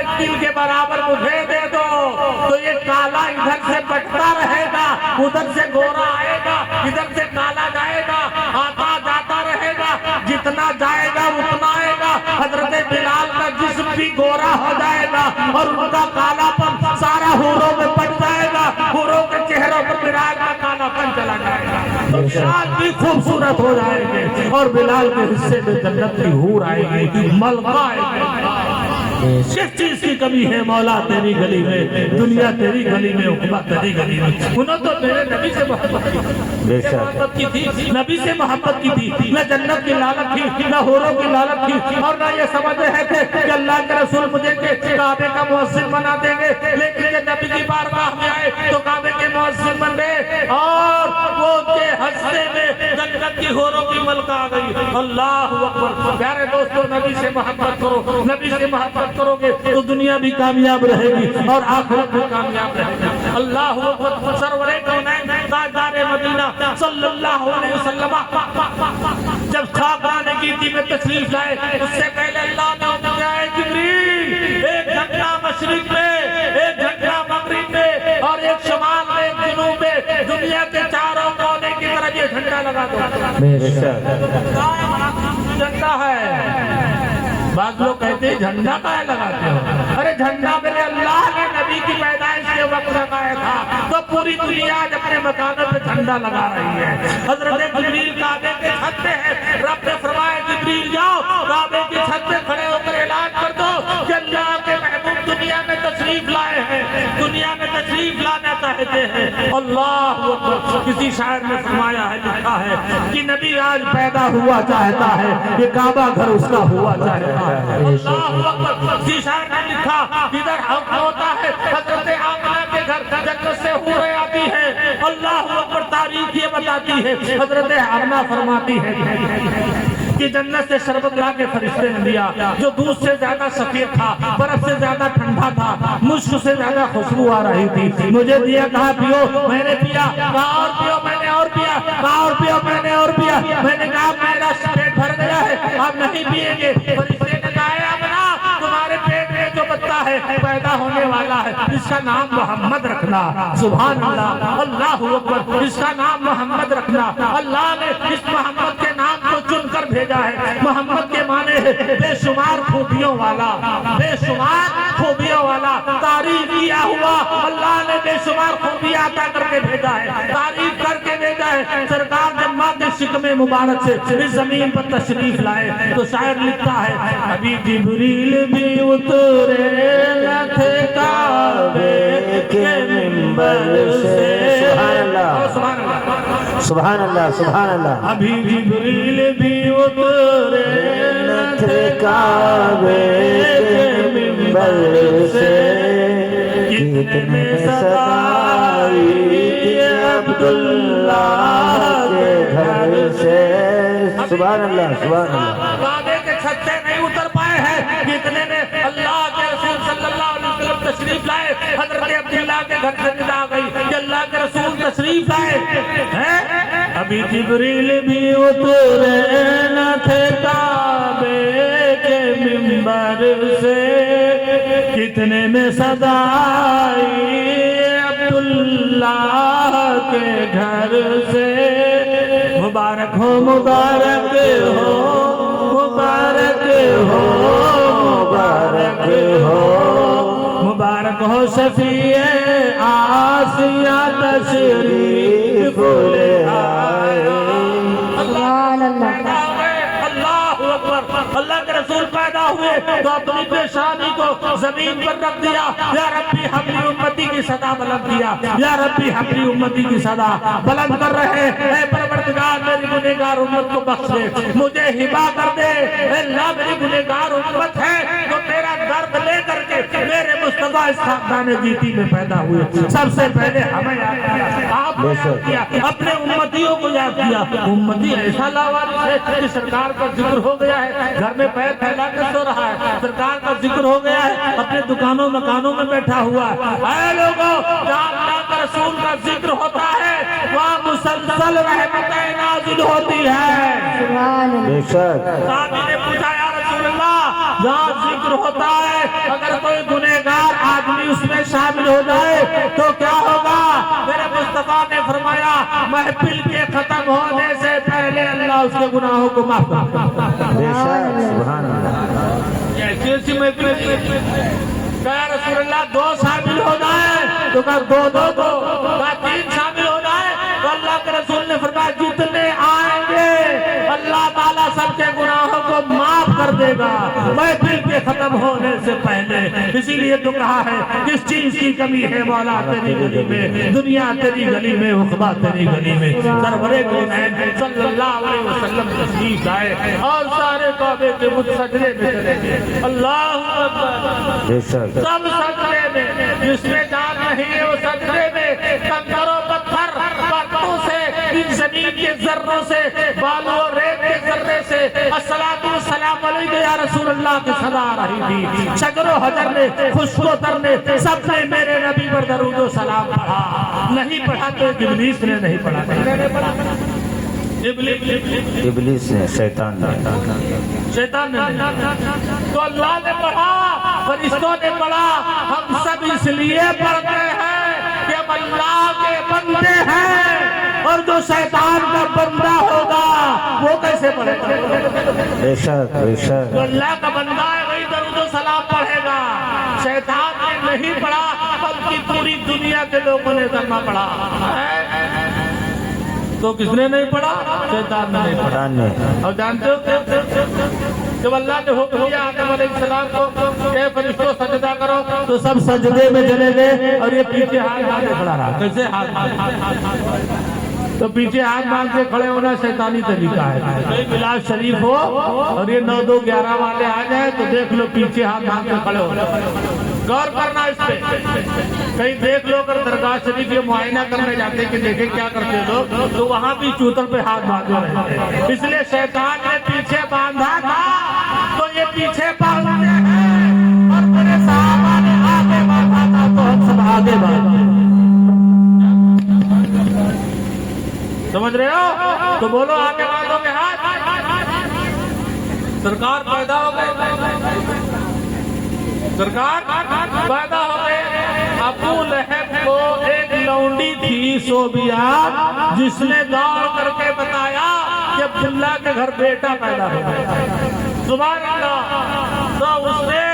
ایک دل کے برابر مجھے دے دو تو یہ کالا ادھر سے بٹتا رہے گا، ادھر سے گورا آئے گا، ادھر سے کالا جائے گا، آتا جاتا رہے گا، جتنا جائے گا اتنا آئے گا۔ حضرت بلال کا جسم بھی گورا ہو جائے گا اور ان کا کالا پن سارا حوروں میں پڑ جائے گا، حوروں کے چہروں پر بلال کا کالا پن چلا جائے گا، تو بلال بھی خوبصورت ہو جائے گے اور بلال کے حصے میں جنت کی حور آئے گی، ملکہ آئے گی۔ کس چیز کی کمی ہے مولا تیری گلی میں، دنیا تیری گلی میں، عقبہ تیری گلی میں؟ انہوں تو میرے نبی سے محبت کی تھی، نبی سے محبت کی تھی، نہ جنت کی لالت تھی، نہ حوروں کی لالت تھی، اور نہ یہ سمجھ رہے تھے کہ اللہ کے رسول مجھے کعبے کا مؤذن بنا دیں گے، لیکن یہ نبی کی بارگاہ میں آئے تو کعبے کے مؤذن بن گئے اور وہ کے ہستے میں جنت کی حوروں کی ملکہ آ گئی۔ اللہ اکبر۔ پیارے دوستو، نبی سے محبت کرو، نبی سے محبت کرو گے تو دنیا بھی کامیاب رہے گی اور آخرت بھی کامیاب رہے گی۔ اللہ اکبر۔ سرور کونین تاجدار مدینہ صلی اللہ علیہ وسلم جب خاقان گیتی میں تشریف لائے، اس سے پہلے اللہ نے فرمایا اے جبریل، ایک جھنڈا مشرق میں، ایک جھنڈا مغرب میں اور ایک شمال میں، ایک جنوب میں، دنیا کے چاروں کونے کی طرف یہ جھنڈا لگا دو۔ جھنڈا ہے، بعض لوگ کہتے ہیں جھنڈا کہاں لگاتے ہو؟ ارے جھنڈا میرے اللہ نے نبی کی پیدائش کے وقت لگایا تھا، تو پوری دنیا آج اپنے مکانوں پہ جھنڈا لگا رہی ہے۔ حضرت جبریل کعبے کے چھت پہ ہے، رب نے فرمایا جبریل جاؤ کعبے کی چھت پہ کھڑے ہو کر اعلان کر دو کہ اللہ کے محبوب دنیا میں تشریف لائے ہیں، دنیا میں تشریف لانا چاہتے ہیں۔ اللہ اکبر۔ کسی شاعر نے فرمایا ہے، لکھا ہے کہ نبی آج پیدا ہوا چاہتا ہے، یہ کعبہ گھر اس کا ہوا چاہتا ہے۔ اللہ اکبر۔ کسی شاعر نے لکھا ادھر حق ہوتا ہے، حضرت آمنہ کے گھر جنت سے حوریں آتی ہیں۔ اللہ اکبر۔ تاریخ یہ بتاتی ہے، حضرت آمنہ فرماتی ہے کہ جنت سے شربت لا کے فرشتے نے دیا جو دودھ سے زیادہ سفید تھا، برف سے زیادہ ٹھنڈا تھا، مشک سے زیادہ خوشبو آ رہی تھی۔ مجھے دیا، کہا پیو، میں نے پیا، کہا اور پیو، میں نے اور پیا، کہا اور پیو، میں نے اور پیا، میں نے کہا میرا پیٹ بھر گیا ہے، آپ نہیں پیئیں گے۔ فرشتے نے کہا اے آمنہ، تمہارے پیٹ میں جو بچہ ہے پیدا ہونے والا ہے، اس کا نام محمد رکھنا۔ سبحان اللہ، اللہ اکبر۔ اس کا نام محمد رکھنا۔ اللہ نے اس محمد کے نام کو چن کر بھیجا ہے۔ محمد کے معنی ہے بے شمار خوبیوں والا، بے شمار خوبیوں والا، تعریف کیا ہوا۔ اللہ نے بے شمار خوبیاں عطا کر کے بھیجا ہے، تعریف کر کے بھیجا ہے۔ سرکار جب ماں کے شکم مبارک سے اس زمین پر تشریف لائے تو شاعر لکھتا ہے ابھی جبریل بھی اترے نہ تھے کعبے کے منبر سے۔ سبحان اللہ، سبحان اللہ۔ ابھی جبریل بھی اترے نہ تھے کعبے کے منبر سے، کتنے صدائی عبداللہ کے گھر سے۔ سبحان اللہ، سبحان اللہ۔ کعبے کے چھت سے نہیں اتر پائے ہیں، کتنے نے اللہ کے رسول صلی اللہ علیہ وسلم تشریف لائے۔ حضرت عبداللہ کے گھر سے ندا گئی کہ اللہ کے رسول تشریف لائے ہیں۔ ابھی جبریل بھی اترے نہ تھے کعبے کے منبر سے، کتنے میں صدائی عبداللہ کے گھر سے۔ مبارک ہو، مبارک ہو، مبارک ہو، مبارک ہو، مبارک ہو شفیع آسیہ تشریف لے آئے۔ سبحان اللہ۔ اللہ اکبر۔ اللہ کے رسول پیدا ہوئے تو اپنی پیشانی کو زمین پر رکھ دیا، یا ربی حبلی امتی کی صدا بلند کیا، یا ربی حبلی امتی کی صدا بلند کر رہے۔ اے پروردگار میری گنہگار امت کو بخش دے، مجھے ہبا کر دے۔ اے اللہ میری گنہگار امت ہے تو تیرا درد لے کر کے میرے مصطفیٰ اس خاندان گیتی میں پیدا ہوئے۔ سب سے پہلے ہمیں یاد کیا، آپ کو یاد کیا، اپنے امتیوں کو یاد کیا۔ امتی ایسا لاوارث ہے کہ سرکار کا ذکر ہو گیا ہے، گھر میں پیر پھیلا کر سو رہا ہے، سرکار کا ذکر ہو گیا ہے، اپنے دکانوں مکانوں میں بیٹھا ہوا ہے۔ اے لوگوں، جہاں اللہ کا رسول کا ذکر ہوتا ہے وہاں مسلسل رحمتیں نازل ہوتی ہے۔ سبحان اللہ۔ بے شک۔ صحابی نے پوچھا یا رسول اللہ، جہاں ذکر ہوتا ہے اگر کوئی شامل ہو جائے تو کیا ہوگا؟ میرے مصطفیٰ نے فرمایا محفل کے ختم ہونے سے پہلے اللہ اس کے گناہوں کو معاف کرتا بے شک سبحان اللہ ایسی ایسی محفل کہا رسول اللہ 2 شامل ہو جائے تو کہا 2 کہا 3 شامل ہو جائے تو اللہ کے رسول نے فرمایا جتنے آئیں گے اللہ تعالیٰ سب کے گناہوں کو معاف کر دے گا محفل کے ختم ہونے سے پہلے اسی لیے تو کہا ہے کس چیز کی کمی ہے مولا تیری گلی میں دنیا تیری گلی میں عقبہ تیری گلی میں سرور کونین صلی اللہ علیہ وسلم تشریف لائے اور سارے کعبے کے سجدے میں چلے گئے اللہ اکبر بے شک سب سجدے میں جس میں جان نہیں ہے وہ سجدے میں کنکر و پتھر پتوں سے ان زمین کے ذروں سے بالوں اور ریت کے ذرے سے الصلاۃ والسلام علیک یا رسول اللہ کی صدا آ رہی تھی شجر و حجر نے خشک و تر نے سب نے میرے نبی پر درود و سلام پڑھا نہیں پڑھا تو ابلیس نے نہیں پڑھا ابلیس نے شیطان نے تو اللہ نے پڑھا فرشتوں نے پڑھا ہم سب اس لیے پڑھتے ہیں کہ ہم اللہ کے بندے ہیں اور جو شیطان کا بندہ ہوگا وہ کیسے پڑھے گا؟ بے شک بے شک جو اللہ کا بندہ ہے وہی درود و سلام پڑھے گا شیطان نے نہیں پڑھا بلکہ پوری دنیا کے لوگوں نے کلمہ پڑھا تو کس نے نہیں پڑھا؟ شیطان نے نہیں پڑھا قرآن نے اور جانتے ہو جب اللہ نے حکم دیا آدم علیہ السلام کو کہ فرشتوں سجدہ کرو تو سب سجدے میں چلے گئے اور یہ پیچھے ہاتھ باندھ کے کھڑا رہا کیسے ہاتھ تو پیچھے ہاتھ باندھ کے کھڑے ہونا شیطانی طریقہ ہے کوئی ملاز شریف ہو اور یہ 9 2 11 والے آ جائے تو دیکھ لو پیچھے ہاتھ باندھ کے کھڑے ہو غور کرنا اس پہ کہیں دیکھ لو اگر درگاہ شریف یہ معائنہ کرنے جاتے کہ دیکھیں کیا کرتے لوگ تو وہاں بھی چوتر پہ ہاتھ باندھے رہتے اس لیے شیطان نے پیچھے باندھا تھا تو یہ پیچھے باندھتے ہیں اور بڑے صحابہ نے آگے باندھا تھا تو ہم سب آگے باندھتے سمجھ رہے ہو تو بولو آگے باندھو کے ہاتھ سرکار پیدا ہو گئے سرکار پیدا ہو گئے ابو لہب کو ایک لونڈی تھی صوبیہ جس نے دوڑ کر کے بتایا کہ عبداللہ کے گھر بیٹا پیدا ہو گیا سبحان اللہ تو اس نے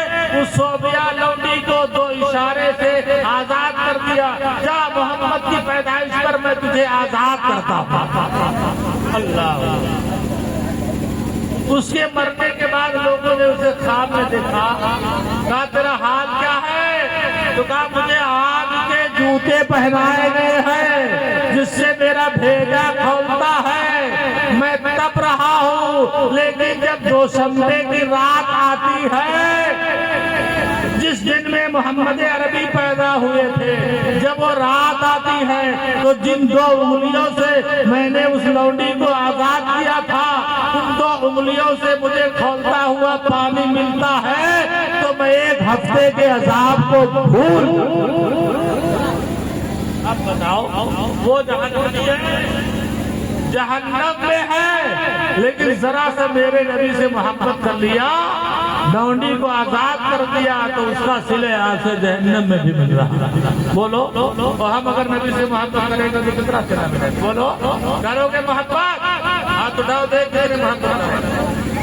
اس صوبیہ لونڈی کو 2 اشارے سے آزاد کر دیا جا محمد کی پیدائش پر میں تجھے آزاد کرتا ہوں اللہ اس کے مرنے کے بعد لوگوں نے اسے خواب میں دیکھا کہا تیرا حال کیا ہے تو کہا مجھے آگ کے جوتے پہنائے گئے ہیں جس سے میرا بھیجا کھولتا ہے میں تپ رہا ہوں لیکن جب دوشنبے کی رات آتی ہے جس دن میں محمد عربی پیدا ہوئے تھے جب وہ رات آتی ہے تو جن 2 انگلیوں سے میں نے اس لونڈی کو آزاد کیا تھا ان 2 انگلیوں سے مجھے کھولتا ہوا پانی ملتا ہے تو میں 1 ہفتے کے عذاب کو بھول اب بتاؤ وہ جہنم میں ہے لیکن ذرا سے میرے نبی سے محبت کر لیا لونڈی کو آزاد کر دیا تو اس کا صلہ آج سے جہنم میں بھی مل رہا بولو اور ہم اگر نبی سے محبت کریں گے تو کتنا صلہ ملے بولو کرو گے محبت ہاتھ اٹھاؤ دیکھ میرے محبت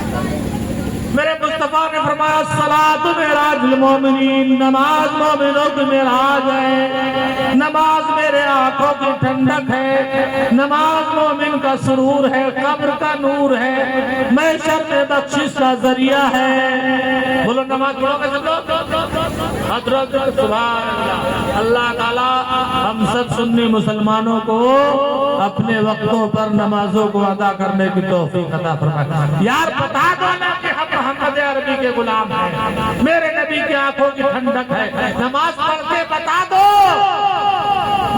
میرے مصطفیٰ نے فرمایا الصلاۃ معراج المومنین نماز مومنوں کی معراج ہے نماز میرے آنکھوں کی ٹھنڈک ہے نماز مومن کا سرور ہے قبر کا نور ہے محشر میں بخشش کا ذریعہ ہے بولو نماز پڑھو گے سب لوگ حضرت سبحان اللہ اللہ تعالیٰ ہم سب سنی مسلمانوں کو اپنے وقتوں پر نمازوں کو ادا کرنے کی توفیق عطا فرمائے یار بتا دو نا کہ ہم محمد عربی کے غلام ہیں میرے نبی کی آنکھوں کی ٹھنڈک ہے نماز پڑھ کے بتا دو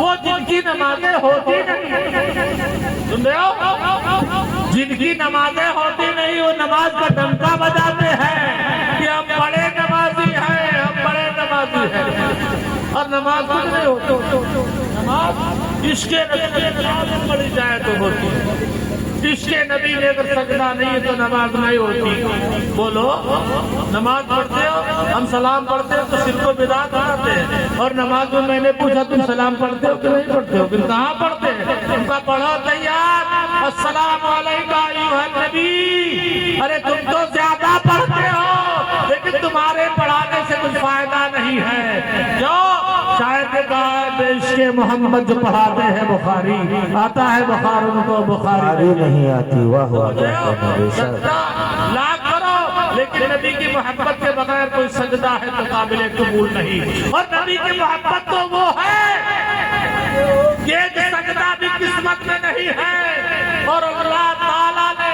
وہ جن کی نمازیں ہوتی نہیں سن رہے ہو جن کی نمازیں ہوتی نہیں وہ نماز کا ڈنکا بجاتے ہیں کہ ہم بڑے نمازی ہیں ہم بڑے نمازی ہیں اور نماز کچھ نہیں ہوتی نماز عشق نبی پڑھی جائے تو ہوتی ہے عشق نبی میں اگر سجدہ نہیں ہے تو نماز نہیں ہوتی. بولو نماز پڑھتے ہو, ہم سلام پڑھتے ہو تو شرک و بدعت کرتے ہیں, اور نماز میں میں نے پوچھا تم سلام پڑھتے ہو کہ نہیں پڑھتے ہو, پھر کہاں پڑھتے ہیں؟ ان کا پڑھو تیار السلام علیکہ ایھا النبی. ارے تم تو زیادہ پڑھتے ہو لیکن تمہارے پڑھانے سے کچھ فائدہ نہیں ہے. جو شاید کہا ہے بے عشق محمد جو پڑھاتے ہیں بخاری, آتا ہے بخار ان کو بخاری نہیں آتی. واہ واہ بے شک. لا کرو, لیکن نبی کی محبت کے بغیر کوئی سجدہ ہے تو قابل قبول نہیں. اور نبی کی محبت تو وہ ہے یہ سجدہ بھی قسمت میں نہیں ہے, اور اللہ تعالیٰ نے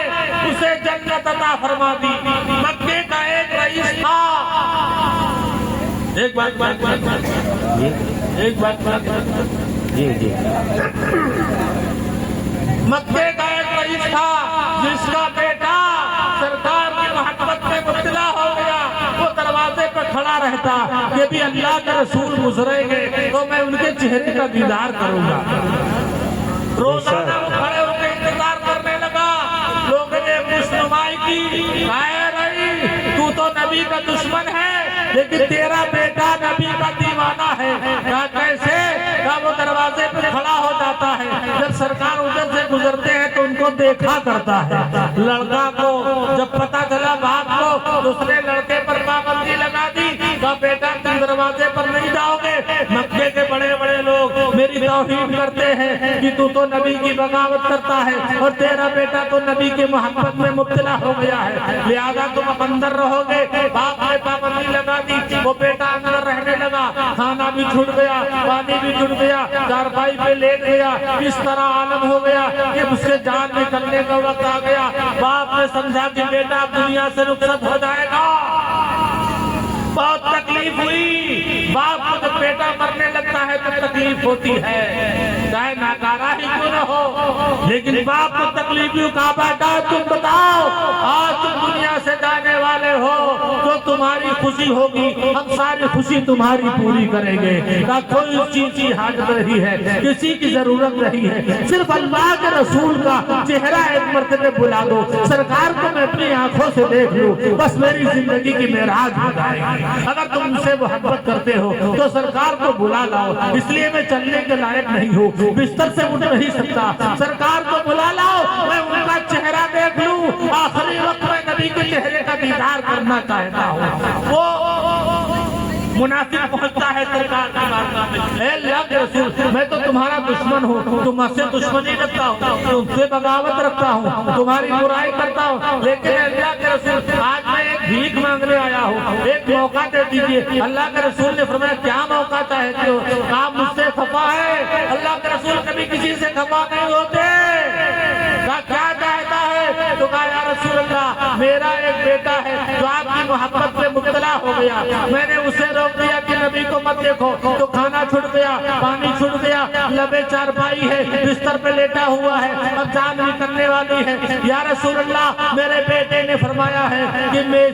اسے جنت عطا فرما دی. مکے کا ایک رئیس تھا, ایک بات جی جی مکے کا ایک رئیس تھا جس کا بیٹا سرکار کی محبت میں مبتلا ہو گیا. وہ دروازے پہ کھڑا رہتا کہ بھی اللہ کے رسول گزریں گے تو میں ان کے چہرے کا دیدار کروں گا. روزانہ وہ کھڑے ہو کے انتظار کرنے لگا. لوگوں نے خوشنمائی کی, تو تو نبی کا دشمن ہے لیکن تیرا بیٹا نبی کا دیوانہ ہے. کہا کیسے؟ کہا وہ دروازے پہ کھڑا ہو جاتا ہے, جب سرکار ادھر سے گزرتے ہیں تو ان کو دیکھا کرتا ہے. لڑکا کو جب پتا چلا بات کو تو اس نے لڑکے پر پابندی لگا دی. کہا بیٹا تم دروازے پر نہیں جاؤ گے. مکے کے بڑے بڑے لوگ میری توہین کرتے ہیں کہ تو نبی کی بغاوت کرتا ہے اور تیرا بیٹا تو نبی کی محبت میں مبتلا ہو گیا ہے, لہذا تم اندر رہو گے. باپ نے پابندی لگا دی. وہ بیٹا اندر رہنے لگا. کھانا بھی چھوٹ گیا, پانی بھی چھوٹ گیا, چارپائی پہ لیٹ گیا. اس طرح عالم ہو گیا کہ اس کے جان نکلنے کا وقت آ گیا. باپ نے سمجھا کہ بیٹا دنیا سے رخصت ہو جائے گا. بہت تکلیف ہوئی. باپ کو جب بیٹا مرنے لگتا ہے تو تکلیف ہوتی ہے, چاہے ناکارہ ہی کیوں نہ ہو, لیکن باپ کو تکلیف کیوں. کہا بیٹا تم بتاؤ آج تم دنیا سے جانے والے ہو تو تمہاری خوشی ہوگی, ہم ساری خوشی تمہاری پوری کریں گے. کہا کوئی چیز کی حاجت نہیں ہے, کسی کی ضرورت نہیں ہے, صرف اللہ کے رسول کا چہرہ ایک مرتبہ بلا دو, سرکار کو میں اپنی آنکھوں سے دیکھ لوں, بس میری زندگی کی معراج ہو جائے گی. اگر تم ان سے محبت کرتے ہو تو سرکار کو بلا لاؤ. اس لیے میں چلنے کے لائق نہیں ہوں, بستر سے اٹھ نہیں سکتا, سرکار کو بلا لاؤ, میں ان کا چہرہ دیکھ لوں. آخری وقت میں نبی کے چہرے کا دیدار کرنا چاہتا ہوں. وہ منافق پہنچتا ہے سرکار کی بارگاہ میں, اے اللہ کے رسول میں تو تمہارا دشمن ہوں, تم سے دشمنی رکھتا ہوں, تم سے بغاوت رکھتا ہوں, تمہاری برائی کرتا ہوں, لیکن اللہ کے رسول آج میں ایک بھیک مانگنے آیا ہوں, ایک موقع دے دیجیے. اللہ کے رسول نے فرمایا کیا موقع چاہتے ہو؟ کہا مجھ سے خفا ہے. اللہ کے رسول کبھی کسی سے خفا نہیں ہوتے. کہا کیا چاہتا ہے؟ تو کہا یا رسول اللہ میرا ایک بیٹا ہے جو آپ کی محبت میں مبتلا ہو گیا, میں نے اسے روک دیا کہ نبی کو مت دیکھو, تو کھانا چھوٹ گیا, پانی چھوٹ گیا, لبے چارپائی ہے, بستر پہ لیٹا ہوا ہے, اب جان نکلنے والی ہے. یا رسول اللہ میرے بیٹے نے فرمایا ہے کہ میں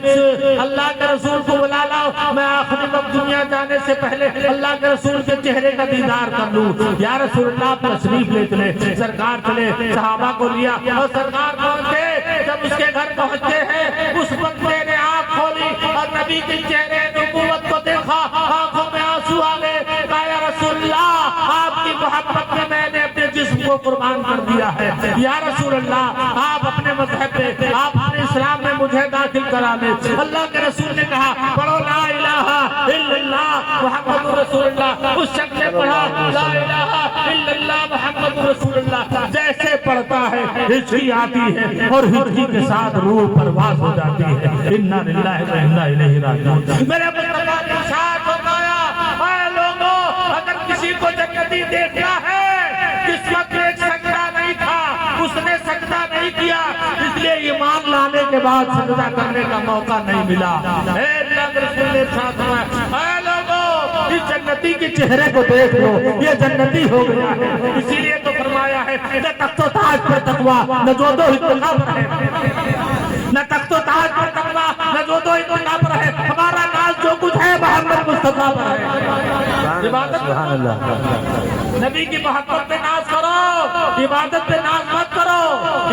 اللہ کے رسول کو بلا لاؤ, میں آخری وقت دنیا جانے سے پہلے اللہ کے رسول کے چہرے کا دیدار کر لوں. یا رسول اللہ تشریف لے چلے. سرکار چلے, صحابہ کو لیا اور سرکار پہنچے. جب اس کے گھر پہنچتے ہیں اس بندے نے آنکھ کھولی اور نبی کے چہرے نبوت کو دیکھا, آنکھوں میں آنسو آ گئے. کہا یا رسول اللہ آپ کی محبت میں میں نے اپنے جسم کو قربان کر دیا ہے. یا رسول اللہ آپ اپنے مذہب پہ, آپ اپنے اسلام میں مجھے داخل کرا لیں. اللہ کے رسول نے کہا پڑھو لا الہ الا اللہ محمد رسول اللہ. اس شخص نے پڑھا لا الہ الا اللہ محمد رسول اللہ. جیسے پڑھتا ہے ہچکی آتی ہے اور ہچکی کے ساتھ روح پرواز ہو جاتی ہے. انا للہ و انا الیہ راجعون. میرے مصطفیٰ نے ارشاد فرمایا اے لوگوں اگر کسی کو جنتی دیکھنا ہے, قسمت میں ایک سجدہ نہیں تھا, اس نے سجدہ نہیں کیا, اس لیے ایمان لانے کے بعد سجدہ کرنے کا موقع نہیں ملا. اے اللہ کے رسول نے ارشاد فرمایا اے لوگوں اس جنتی کے چہرے کو دیکھ لو, یہ جنتی ہو گیا ہے. اسی لیے تو فرمایا ہے نہ تخت و تاج پر تقویٰ نہ جود و اتقا پر ہے, نہ تخت و تاج پر تقویٰ نہ جود و اتقا پر ہے. ہمارا ناز جو کچھ ہے محمد مصطفیٰ پر ہے. سبحان اللہ. نبی کی محبت پہ ناز کرو عبادت پہ ناز مت کرو،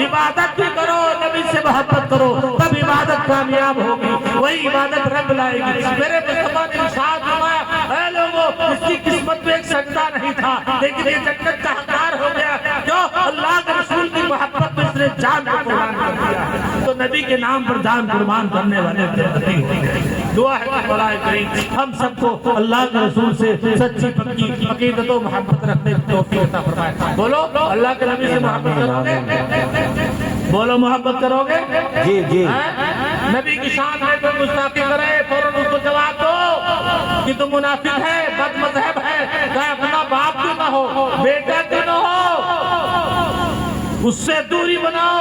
عبادت بھی کرو، نبی سے محبت کرو، تب عبادت کامیاب ہوگی، وہی عبادت رب لائے گی۔ میرے مصطفیٰ نے ارشاد فرمایا، اے لوگوں، اس کی قسمت میں ایک سجدہ نہیں تھا لیکن یہ جنت کا حقدار ہو گیا، جو اللہ کے رسول کی محبت میں اس نے جان کو قربان کر دیا، تو نبی کے نام پر جان قربان کرنے والے جنتی ہو گئے۔ دعا ہے کہ مولا کریم ہم سب کو اللہ کے رسول سے سچی پکی عقیدت و محبت رکھنے کی توفیق عطا فرمائے۔ بولو اللہ کے نبی سے محبت کرو گے؟ بولو محبت کرو گے؟ جی جی نبی کی شان میں کوئی گستاخی کرے فوراً اس کو جواب دو کہ تم منافق ہے، بد مذہب ہے، چاہے اپنا باپ کیوں نہ ہو، بیٹا کیوں نہ ہو، اس سے دوری بناؤ،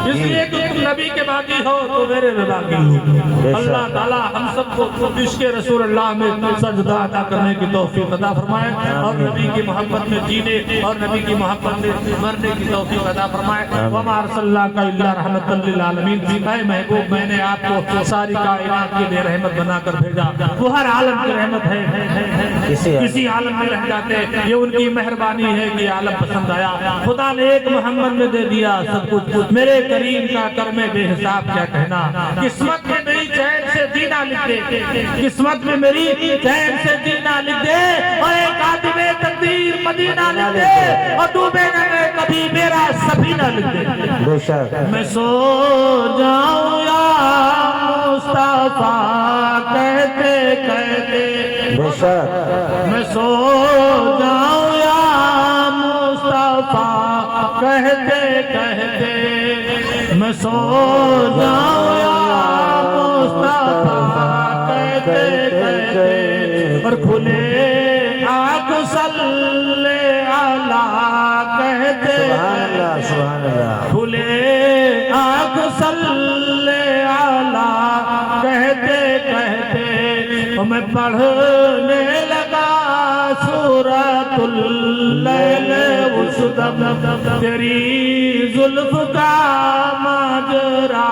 اس لیے کہ تم نبی کے باغی ہو تو میرے بھی باغی ہو۔ اللہ تعالیٰ ہم سب کو عشق رسول اللہ میں سجدہ ادا کرنے کی توفیق عطا فرمائے، اور نبی کی محبت میں جینے اور نبی کی محبت میں مرنے کی توفیق عطا فرمائے۔ وما ارسلناک الا رحمۃ للعالمین، اے محبوب میں نے آپ کو ساری کائنات کے لیے رحمت بنا کر بھیجا، وہ ہر عالم کی رحمت ہے، کسی عالم میں رہ جاتے، یہ ان کی مہربانی ہے کہ عالم پسند آیا، خدا نے ایک محمد میں دے دیا سب کچھ، میرے کریم کا کرم بے حساب کیا کہنا، قسمت میں میری چین سے جینا لکھ دے، قسمت میں میری چین سے جینا لکھ دے، اور ایک آدم تقدیر مدینہ لکھ دے، اور ڈوبے نہ میں کبھی میرا سفینہ لکھ دے۔ بے شک میں سو جاؤں یا مصطفیٰ کہتے کہتے، بے شک میں سو جاؤں یا مصطفیٰ کہتے کہتے، میں سو جاؤں یا مصطفیٰ کہتے کہتے، اور کھلے آنکھ صلی اللہ کہتے، سبحان اللہ کھلے آنکھ صلی اللہ کہتے کہتے، اور میں پڑھنے لگا سورۃ اللیل اس دم، تیری زلف کا ماجرا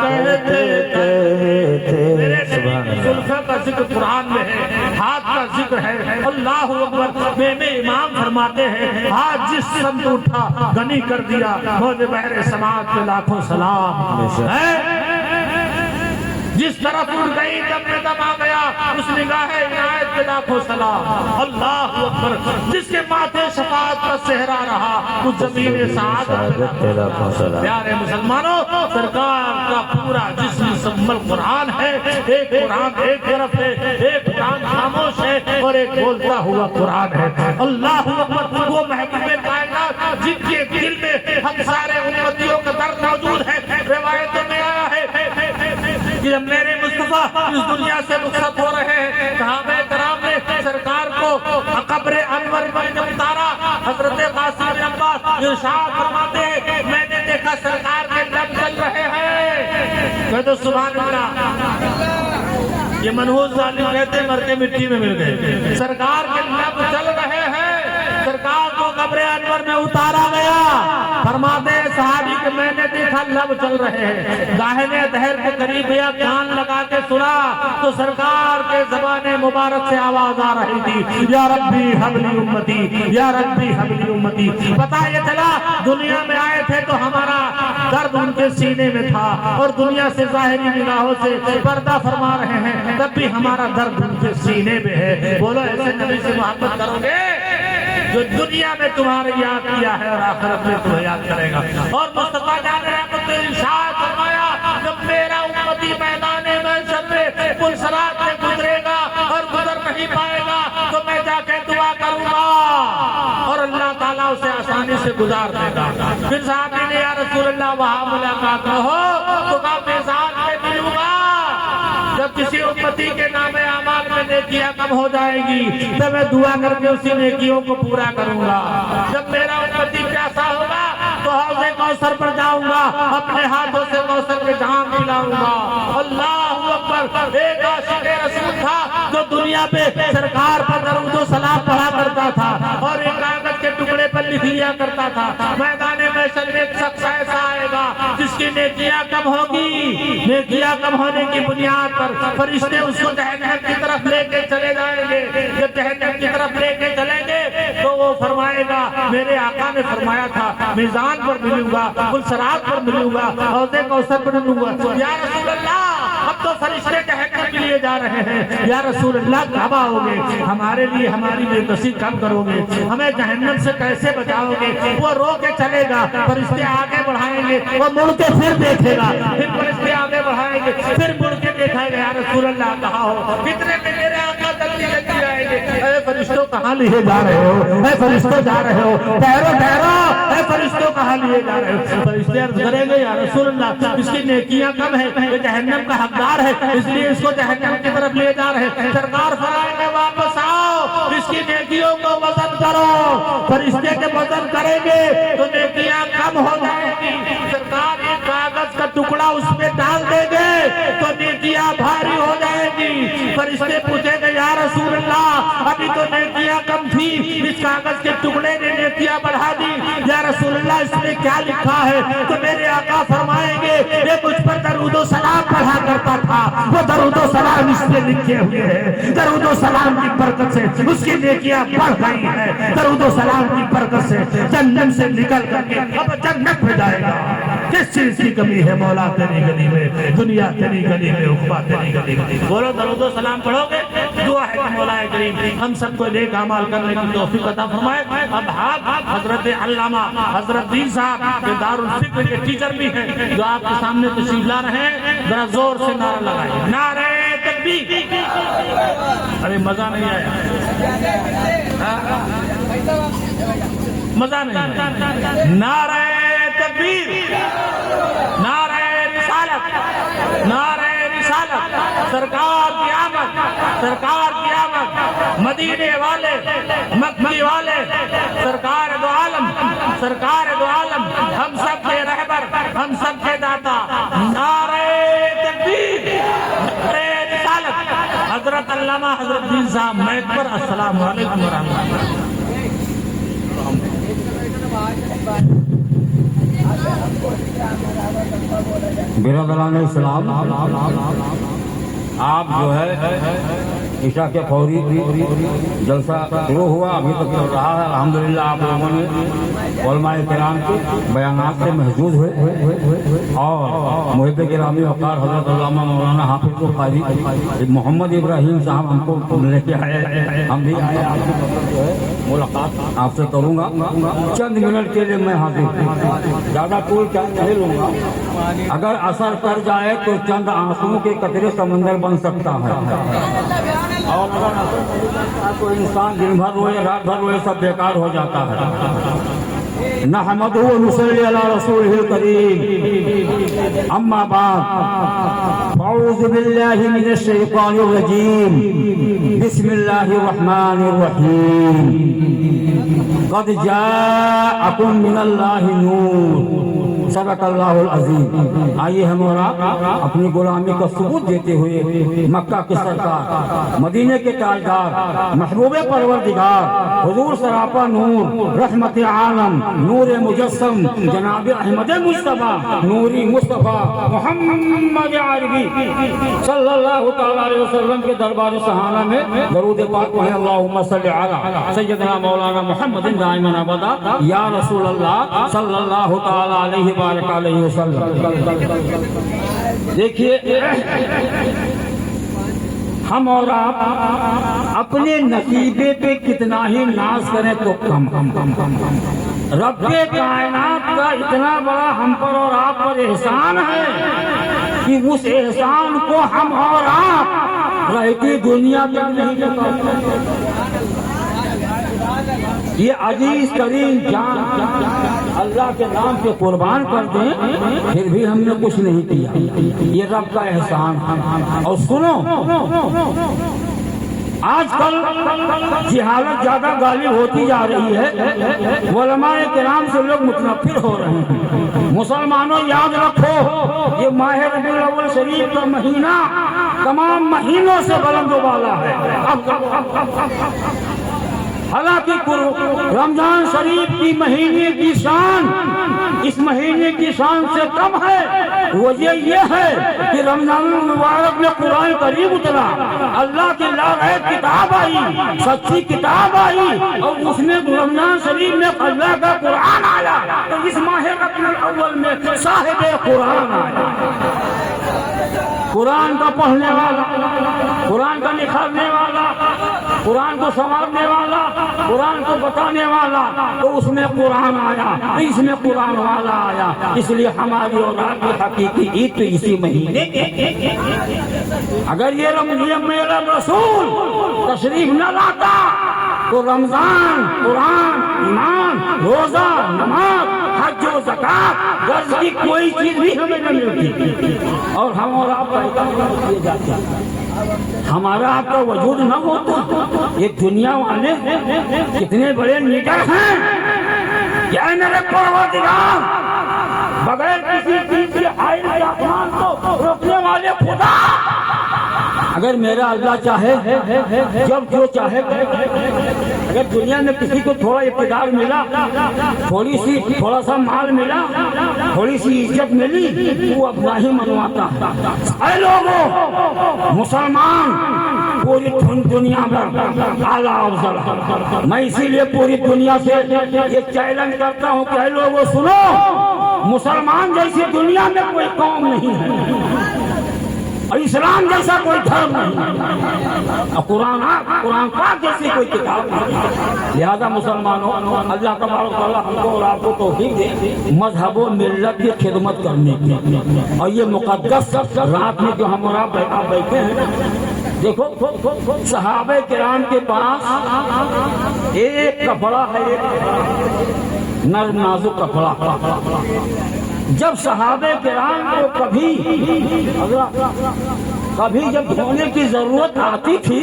کہتے کہتے، میرے نبی زلف کا ذکر قرآن میں ہے، ہاتھ کا ذکر ہے، اللہ اکبر۔ میں امام فرماتے ہیں ہاتھ جس سمت اٹھا غنی کر دیا، موج بحر سماعت کے لاکھوں سلام ہے، جس طرف اٹھ گئی دم میں دم آ گیا، اس نگاہ عنایت کے لاکھوں سلام، اللہ اکبر۔ جس کے ماتھے شفاعت کا صحرا رہا، اس زمین سعادت کے لاکھوں سلام۔ پیارے مسلمانوں، سرکار کا پورا جسم مکمل قرآن ہے، ایک قرآن ایک طرف ہے، ایک قرآن خاموش ہے، اور ایک بولتا ہوا قرآن ہے، اللہ اکبر۔ وہ محبوب کائنات جن کے دل میں ہم سارے امتیوں کا درد موجود ہے، روایتوں میں آیا ہے کہ جب میرے مصطفیٰ اس دنیا سے رخصت ہو رہے ہیں، صحابہ کرام نے سرکار کو قبر انور میں اتارا، حضرت قاسم بن عباس ارشاد فرماتے ہیں میں نے دیکھا سرکار کے لب چل رہے ہیں، کہہ دو سبحان اللہ۔ یہ منحوس ظالم کہتے مر کے مٹی میں مل گئے، سرکار کے لب چل رہے ہیں، سرکار کو قبر انور میں اتارا گیا، فرماتے ہیں صحابی کہ میں نے دیکھا لب چل رہے ہیں، داہنے دہر کے قریب یا کان لگا کے سنا تو سرکار کے زبان مبارک سے آواز آ رہی تھی، یا ربی حبلی امتی، یا ربی حبلی امتی۔ پتہ یہ چلا دنیا میں آئے تھے تو ہمارا درد ان کے سینے میں تھا، اور دنیا سے ظاہری نگاہوں سے پردہ فرما رہے ہیں، تب بھی ہمارا درد ان کے سینے میں ہے۔ بولو ایسے نبی سے محبت کرو گے جو دنیا میں تمہارے یاد کیا ہے اور آخرت میں تمہیں یاد کرے گا۔ اور مصطفیٰ جان رحمت نے ارشاد فرمایا جب میرا امتی میدان محشر میں پل صراط میں گزرے گا اور گزر نہیں پائے گا تو میں جا کے دعا کروں گا اور اللہ تعالیٰ اسے آسانی سے گزار دے گا۔ پھر صحابی نے یا رسول اللہ وہاں ملاقات نہ ہو تو میں میزان میں ملوں گا۔ جب کسی امتی کے نام اعمال میں نیکیاں کم ہو جائے گی تو میں دعا کر کے اسی نیکیوں کو پورا کروں گا۔ جب میرا امتی پیاسا ہوگا تو حوض کوثر پر جاؤں گا، اپنے ہاتھوں سے کوثر کے جام پلاؤں گا۔ اللہ اکبر۔ ایک عاشق رسول تھا جو دنیا پہ سرکار پر درود و سلام پڑھا کرتا تھا اور ایک کاغذ کے ٹکڑے پر لکھ لیا کرتا تھا میدان محشر میں ایک شخص ایسا آئے گا جس کی نیکیاں کم ہوگی، نیکیاں کم ہونے کی بنیاد پر فرشتے اس کو جہنم کی طرف لے کے چلے جائیں گے۔ جب جہنم کی طرف لے کے چلیں گے تو وہ فرمائے گا میرے آقا نے فرمایا تھا میزان پر ملوں گا، پلسرات پر ملوں گا، حوض کوثر پر ملوں گا۔ یا رسول اللہ اب تو فرشتے جہنم کے لیے جا رہے ہیں، یا رسول اللہ کب آؤ گے؟ ہمارے لیے ہماری بے بسی کم کرو گے، ہمیں جہنم سے کیسے بچاؤ گے؟ وہ رو کے چلے گا، فرشتے آگے بڑھائیں گے، وہ مڑ کے پھر دیکھے گا، پھر فرشتے آگے بڑھائیں گے، پھر مڑ کے دیکھائے گا، یا رسول اللہ کہاں ہو؟ کتنے میں میرے آقا جلدی جلدی آئیں گے۔ اے فرشتوں کہاں لیے جا رہے ہو؟ اے فرشتوں جا رہے ہو، ٹھہرو ٹھہرو، اے فرشتوں کہاں لیے جا رہے ہو؟ فرشتے عرض کریں گے یا رسول اللہ اس کی نیکیاں کم ہے، یہ جہنم کا حقدار ہے، اس لیے اس کو جہنم کی طرف لے جا رہے ہیں۔ سرکار فرمائیں گے واپس آؤ، اس کی نیکیوں کو وزن کرو۔ فرشتے کے وزن کریں گے تو نیکیاں کم ہو جائیں گی۔ سرکار ایک کاغذ کا ٹکڑا اس میں ڈال دیں گے تو نیکیاں بھاری ہو جائیں گی۔ فرشتے پوچھیں گے یا رسول اللہ ابھی تو نیکیاں کم تھی، اس کاغذ کے ٹکڑے نے نیکیاں بڑھا دی، یا رسول اللہ اس میں کیا لکھا ہے؟ تو میرے آقا فرمائیں گے یہ مجھ پر درود و سلام پڑھا کرتا تھا، وہ درود و سلام اس میں لکھے ہوئے ہیں، درود و سلام کی برکت سے اس کی نیکیاں بڑھ گئی ہیں، درود و سلام کی برکت سے جنت سے نکل کر کے اب جنت میں جائے گا۔ کس چیز کی کمی ہے مولا تیری گلی میں، دنیا تیری گلی میں، عقبہ تیری گلی میں؟ بولو درود و سلام پڑھو گے، دعا ہے کہ مولا کریم ہم سب کو نیک اعمال کرنے کی توفیق عطا فرمائے۔ اب حضرت علامہ حضرت دین صاحب جو دارالفکر کے ٹیچر بھی ہیں، جو آپ کے سامنے تشریف لا رہے ہیں، ذرا زور سے نعرہ لگائیں، نعرہ تکبیر۔ ارے مزہ نہیں آیا، مزہ نہیں آیا۔ نعرہ تکبیر، نعرہ رسالت، نعرہ رسالت، سرکار کی آمد، سرکار کی آمد، مدینے والے، مکی والے، سرکار دو عالم، سرکار دو عالم، ہم سب کے رہبر، ہم سب کے داتا، نعرہ تکبیر، نعرہ رسالت۔ حضرت علامہ حضرت دین صاحب مائک پر۔ السلام علیکم ورحمۃ اللہ۔ برادران اسلام، آپ جو ہے عشاء کے فوری جلسہ شروع ہوا، ابھی تک چل رہا ہے۔ الحمدللہ آپ لوگوں نے علماء کرام کے بیانات سے محظوظ ہوئے اور محب گرامی وقار حضرت علامہ مولانا حافظ قاری محمد ابراہیم صاحب ہم کو لے کے آئے، ہم بھی آئے، آپ کی جو ہے ملاقات آپ سے کروں گا۔ چند منٹ کے لیے میں حاضر، زیادہ طول نہیں لوں گا، اگر اثر کر جائے تو چند آنسوؤں کے قطرے سمندر بن سکتا ہے، اور اگر اثر نہیں کرتا تو انسان دن بھر روئے رات بھر روئے سب بیکار ہو جاتا ہے۔ نحمدہ و نصلی علی رسولہ الکریم، اما بعد، اعوذ باللہ من الشیطان الرجیم، بسم اللہ الرحمن الرحیم، قد جاءکم من اللہ نور، صدق اللہ العظیم۔ آئیے ہم اور آپ اپنی غلامی کا ثبوت دیتے ہوئے مکہ کے سرکار، مدینے کے تاجدار، محبوب پروردگار، حضور سراپا نور، رحمت عالم، نور مجسم، جناب احمد مصطفیٰ، نوری مصطفیٰ محمد عربی صلی اللہ تعالی علیہ وسلم کے دربار سہانہ میں درود پاک پڑھیں۔ اللہم صلی علی سیدنا مولانا محمد دائما ابدا، یا رسول اللہ صلی اللہ تعالی علیہ وآلہ علیہ وسلم۔ دیکھیے ہم اور آپ اپنے نصیبے پہ کتنا ہی ناز کریں تو کم۔ رب کائنات کا اتنا بڑا ہم پر اور آپ پر احسان ہے کہ اس احسان کو ہم اور آپ رہتی دنیا میں نہیں کر پاتے۔ یہ عزیز ترین جان اللہ کے نام پہ قربان کر دیں، پھر بھی ہم نے کچھ نہیں کیا، یہ رب کا احسان۔ اور سنو، آج کل جہالت زیادہ غالب ہوتی جا رہی ہے، علماء کرام سے لوگ متنفر ہو رہے ہیں۔ مسلمانوں یاد رکھو، یہ ماہ ربیع الاول شریف کا مہینہ تمام مہینوں سے بلند و بالا ہے۔ حالانکہ رمضان شریف کی مہینے کی شان اس مہینے کی شان سے کم ہے، وجہ یہ ہے کہ رمضان المبارک میں قرآن کریم اترا، اللہ کی لاغیب کتاب آئی، سچی کتاب آئی، اور اس میں رمضان شریف میں اللہ کا قرآن آیا، تو اس ماہ ربیع الاول میں صاحب قرآن آیا، قرآن کا پڑھنے والا، قرآن کا نکھارنے والا، قرآن کو سنوارنے والا، قرآن کو بتانے والا، تو اس میں قرآن آیا، اس میں قرآن والا آیا، اس لیے ہماری اولاد کی حقیقی عید تو اسی مہینے کی۔ اگر یہ میرا رسول تشریف نہ لاتا تو رمضان، قرآن، ایمان، روزہ، نماز، حج و زکات، غرض کی کوئی چیز بھی ہمیں نہ ملتی، اور ہم اور آپ کیے جاتے، ہمارا آپ کا وجود نہ ہوتا۔ یہ دنیا والے کتنے بڑے نیڈر ہیں، یا میرے پروردگار، بغیر کسی چیز کے آئین کے آسمان کو روکنے والے خدا، اگر میرا اللہ چاہے جب جو چاہے، اگر دنیا میں کسی کو تھوڑا اقتدار ملا، تھوڑا سا مال ملا، تھوڑی سی عزت ملی، وہ اپنا ہی منواتا ہے۔ اے لوگوں، مسلمان پوری دنیا میں اعلیٰ افضل ہے۔ میں اسی لیے پوری دنیا سے یہ چیلنج کرتا ہوں کہ اے لوگوں سنو، مسلمان جیسی دنیا میں کوئی قوم نہیں ہے، اور اسلام جیسا کوئی دھرم نہیں، اور قرآن پاک جیسی کوئی کتاب نہیں۔ لہذا مسلمانوں، اللہ تبارک و تعالیٰ ہم کو اور آپ کو توفیق دے مذہب و ملت کی خدمت کرنے کی، اور یہ مقدس رات میں جو ہم اور آپ بیٹھے ہیں، دیکھو صحابہ کرام کے پاس ایک کپڑا ہے، ایک نرم نازک کپڑا، جب صحابہ کرام کو کبھی جب دھونے کی ضرورت آتی تھی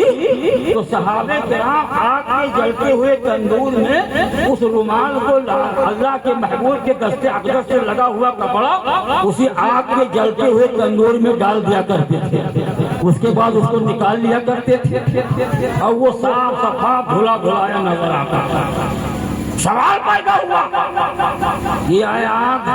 تو صحابہ کرام آگ کے جلتے ہوئے تندور میں اس رومال کو اللہ کے محبوب کے دستے اقدس سے لگا ہوا کپڑا اسی آگ کے جلتے ہوئے تندور میں ڈال دیا کرتے تھے، اس کے بعد اس کو نکال لیا کرتے تھے، اور وہ صاف صفائی دھلا دھلایا نظر آتا تھا۔ سوال پیدا ہوا، یہ آگ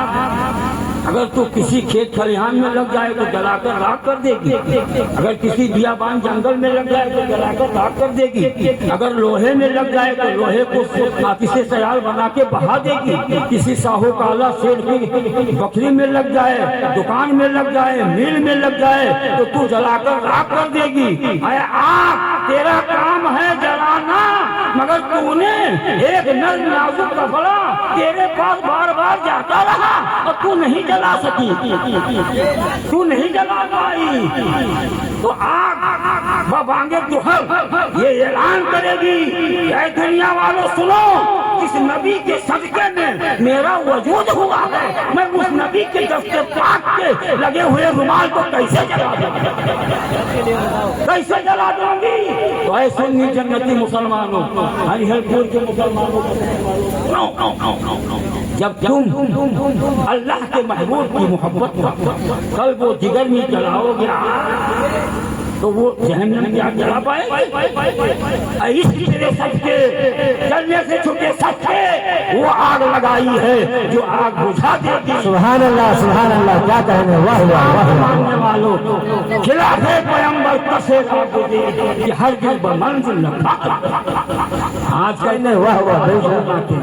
اگر تو کسی کھیت کھلیان میں لگ جائے تو جلا کر راکھ کر دے گی، اگر کسی بیابان جنگل میں لگ جائے تو جلا کر راکھ کر دے گی، اگر لوہے میں لگ جائے تو لوہے کو کسی سیال بنا کے بہا دے گی، کسی ساہو کالا شیر کی بکری میں لگ جائے، دکان میں لگ جائے، میل میں لگ جائے تو تو جلا کر راکھ کر دے گی۔ اے آگ، تیرا کام ہے جلانا، مگر تو نے ایک نرم نازک کپڑا تیرے پاس بار بار جاتا رہا اور تو نہیں جلا سکی، تو نہیں جلا پائی، تو آگ بانگ دہل یہ اعلان کرے گی، اے دنیا والوں سنو، اس نبی کے صدقے میں میرا وجود ہوا ہے، میں اس نبی کے دستے پاک کے لگے ہوئے رومال کو کیسے جلا دوں گی، کیسے جلا دوں گی؟ تو اے سنی جنتی مسلمانوں، ہریہر پور کے مسلمانوں، جب تم اللہ کے محبوب کی محبت کو قلب و جگر میں جلاؤ گے تو وہ جہنم میں آگ جلا پائے؟ اس کی تیرے صدقے جلنے سے چھپے صدقے وہ آگ لگائی ہے جو آگ بجھا دے گی۔ سبحان اللہ، سبحان اللہ، کیا کہنے، واہ واہ واہ ماننے والوں، خلاف پیغمبر کسے آگ دے کہ ہر جس بمنزل نہ آج کہنے واہ واہ بے شک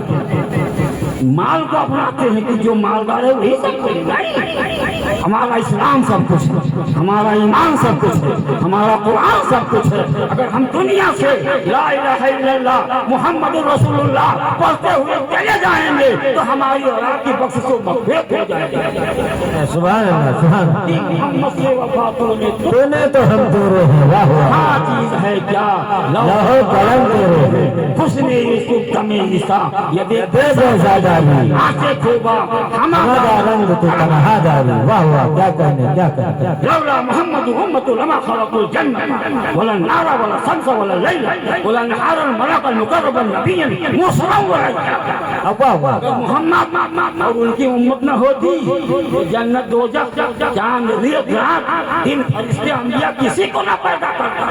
مال کو اپناتے ہیں کہ جو مالدار ہے وہی سب کچھ نہیں، ہمارا اسلام سب کچھ ہے، ہمارا ایمان سب کچھ ہے، ہمارا قرآن سب کچھ ہے۔ اگر ہم دنیا سے لا الہ الا اللہ محمد رسول اللہ پڑھتے ہوئے چلے جائیں گے تو ہماری اولاد کی بخشش و مغفرت ہو جائے گی۔ سبحان اللہ، سبحان اللہ، محمد سے وفا تو نے تو ہم تیرے ہیں، واہ واہ، ہاں چیز ہے کیا لوہ قلم تیرے ہیں، حسن یوسف کمی نسا یہ بے زیادہ آنکھیں کھوبا ہمارا رنگ تو تنہا داری، واہ واہ۔ ہوا کیا کہنے کیا کہنے لولا محمد امت لما خلقوا الجنة ولا النار ولا الشمس ولا الليل ولا النهار الملك المقرب نبيا مرسلا ولا محمد اور ان کی امت نہ ہوتی تو جنت دوزخ چاند ریت رات دن فرشتے انبیاء کسی کو نہ پیدا کرتا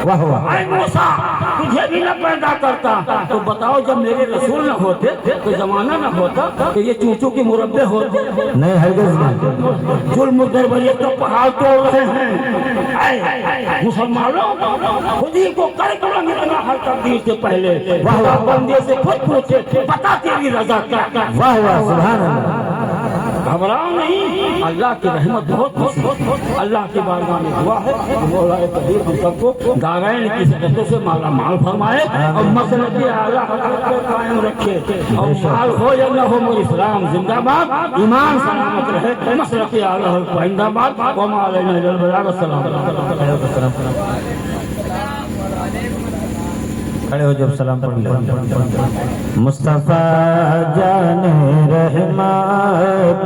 واہ واہ اے موسیٰ تجھے بھی نہ پیدا کرتا تو بتاؤ جب میرے رسول نہ ہوتے تو زمانہ نہ ہوتا تو یہ چوچو کے مربع ہوتے نہیں ہرگز نہیں ظلم دربریت تو پہاڑ توڑ رہے ہیں مسلمانوں خود ہی کو کر کرم اتنا حل تقدیر سے پہلے واہ بندے سے خود پوچھے بتا تیری رضا کیا واہ واہ سبحان اللہ گھبراؤ نہیں اللہ کی رحمت بہت خوش اللہ کی بارگاہ میں دعا ہے مولا قدیر ہم سب کو دارین کی صحتوں سے مالا مال فرمائے اور مسلک اعلیٰ حضرت کو قائم رکھے اور مال ہو یا نہ ہو مر اسلام زندہ باد ایمان سلامت رہے مسلک اعلیٰ حضرت کو زندہ باد وما علینا الا البلاغ السلام کھڑے ہو جب سلام پڑھ لیں مصطفیٰ جان رحمت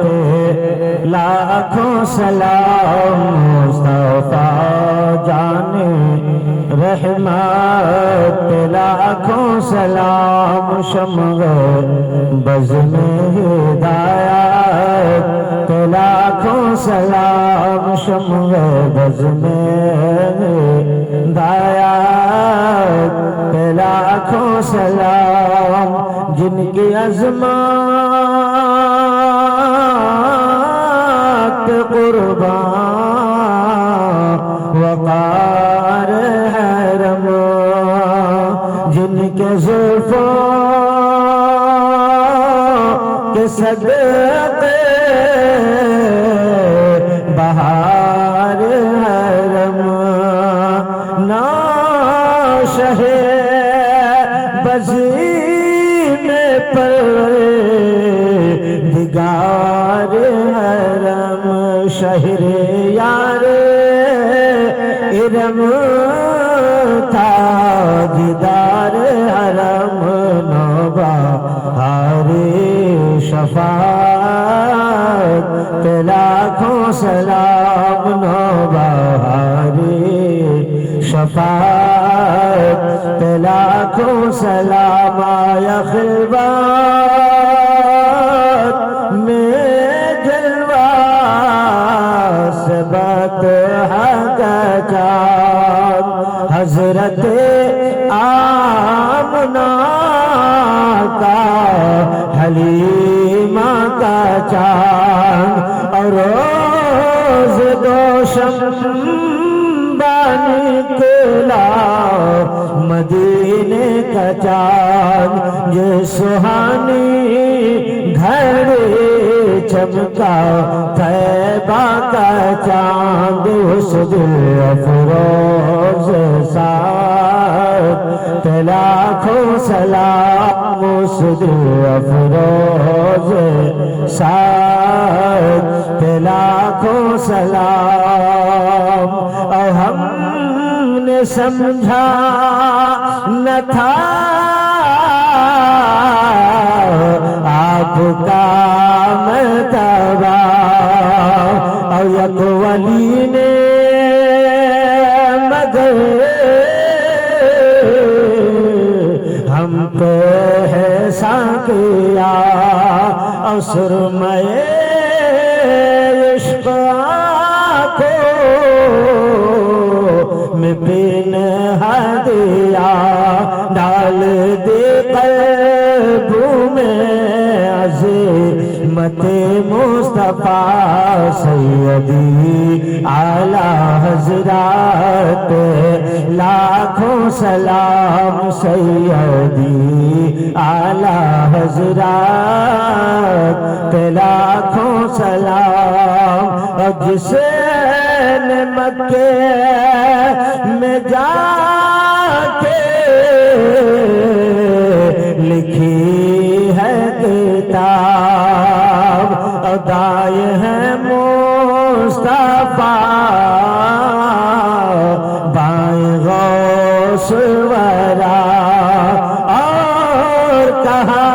لاکھوں سلام مصطفیٰ جان رحمت لاکھوں سلام شمع بز میں ہدایت لاکھوں سلام شمع بز میں ہدایت لاکھوں سلام جن کی عظمت قربان وقار حرم جن کے زلفوں کے صدقے بہار حرم شہ بزین پروردگار حرم شہر یار ارم تاجدار حرم نوبہار شفاعت لاکھوں سلام نوبہار شفاعت لاکھوں سلام آیا خلوت میں جلوہ سے بطحہ کا چاند حضرت آمنہ کا حلیمہ کا چاند اور روز دوشم نکلا مدینے کا چاند یہ سہانی گھڑے چمکا طیبہ کا چاند اس دل افروز ساتھ لاکھوں سلام اس دل افروز ساتھ لاکھوں سلام اور ہم نے سمجھا نہ تھا آپ کا مرتبہ اور یک ولی نے مگر ہم پہ احسان کیا اور سرمئے عشق میں پنہا دیا ڈال دے قلب میں عظمت مصطفیٰ سیدی اعلیٰ حضرات لاکھوں سلام سیدی اعلیٰ حضرات لاکھوں سلام اور جسے مکے میں جا کے لکھی ہے کتاب ادائے ہیں مصطفیٰ بائیں غوث ورا اور کہا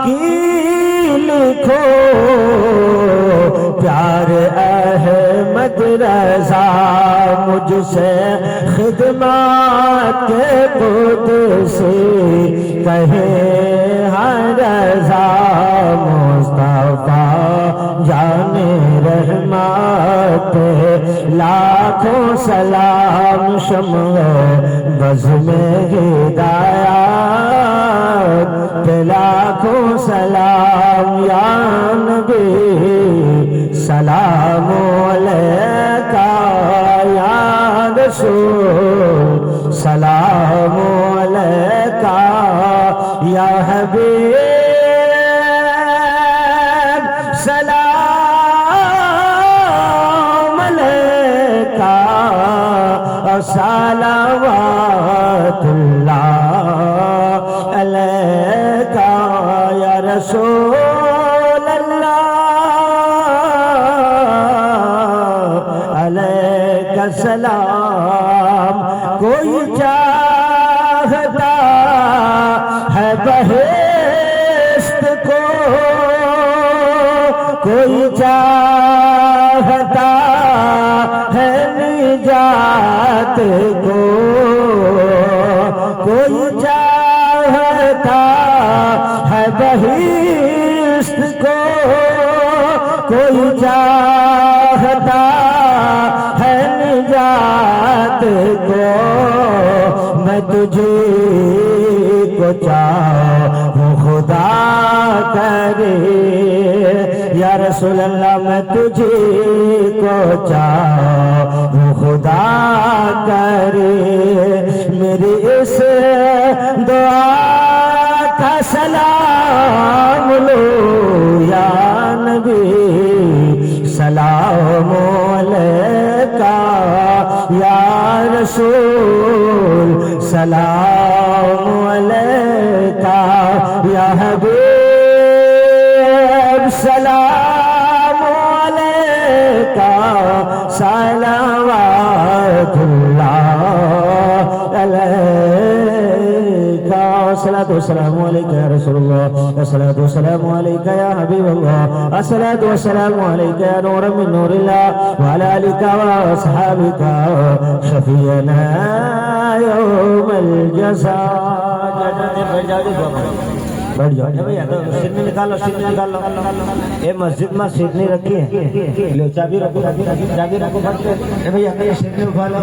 کہ لکھو پیار جسے خدمات کے قدسی کہے ہر رضا مصطفیٰ جان رحمت لاکھوں سلام شمع بز میں ہدایات لاکھوں سلام یا نبی سلام علیکہ یا رسول سلام علیکہ یا حبیب سلام علیکہ صلوات اللہ علیکہ یا رسول اللہ علیکہ السلام کوئی چاہتا ہے بہشت کو کوئی چاہتا ہے نجات کو کوئی چاہتا ہے بہشت کو کوئی چاہتا ہے نجات کو میں تجھے کو چاہوں خدا کرے یا رسول اللہ میں تجھے کو چاہوں خدا کرے میری اس دعا کا سلام لو یا نبی سلام علیکہ یا رسول سلام علیکہ یا حبیب سلام علیکہ صلوات اللہ علیکہ الصلاۃ والسلام علیکہ یا رسول اللہ الصلاۃ والسلام علیکہ یا حبیب اللہ الصلاۃ والسلام علیکہ یا نور من نور اللہ وعلی آلک واصحابک شفیعنا یوم الجزاء بیٹھ جاؤ سیٹ نکالو مسجد میں سیٹ نہیں رکھی ہے چابی رکھو چابی رکھو بھیا سیٹ میں اٹھا لو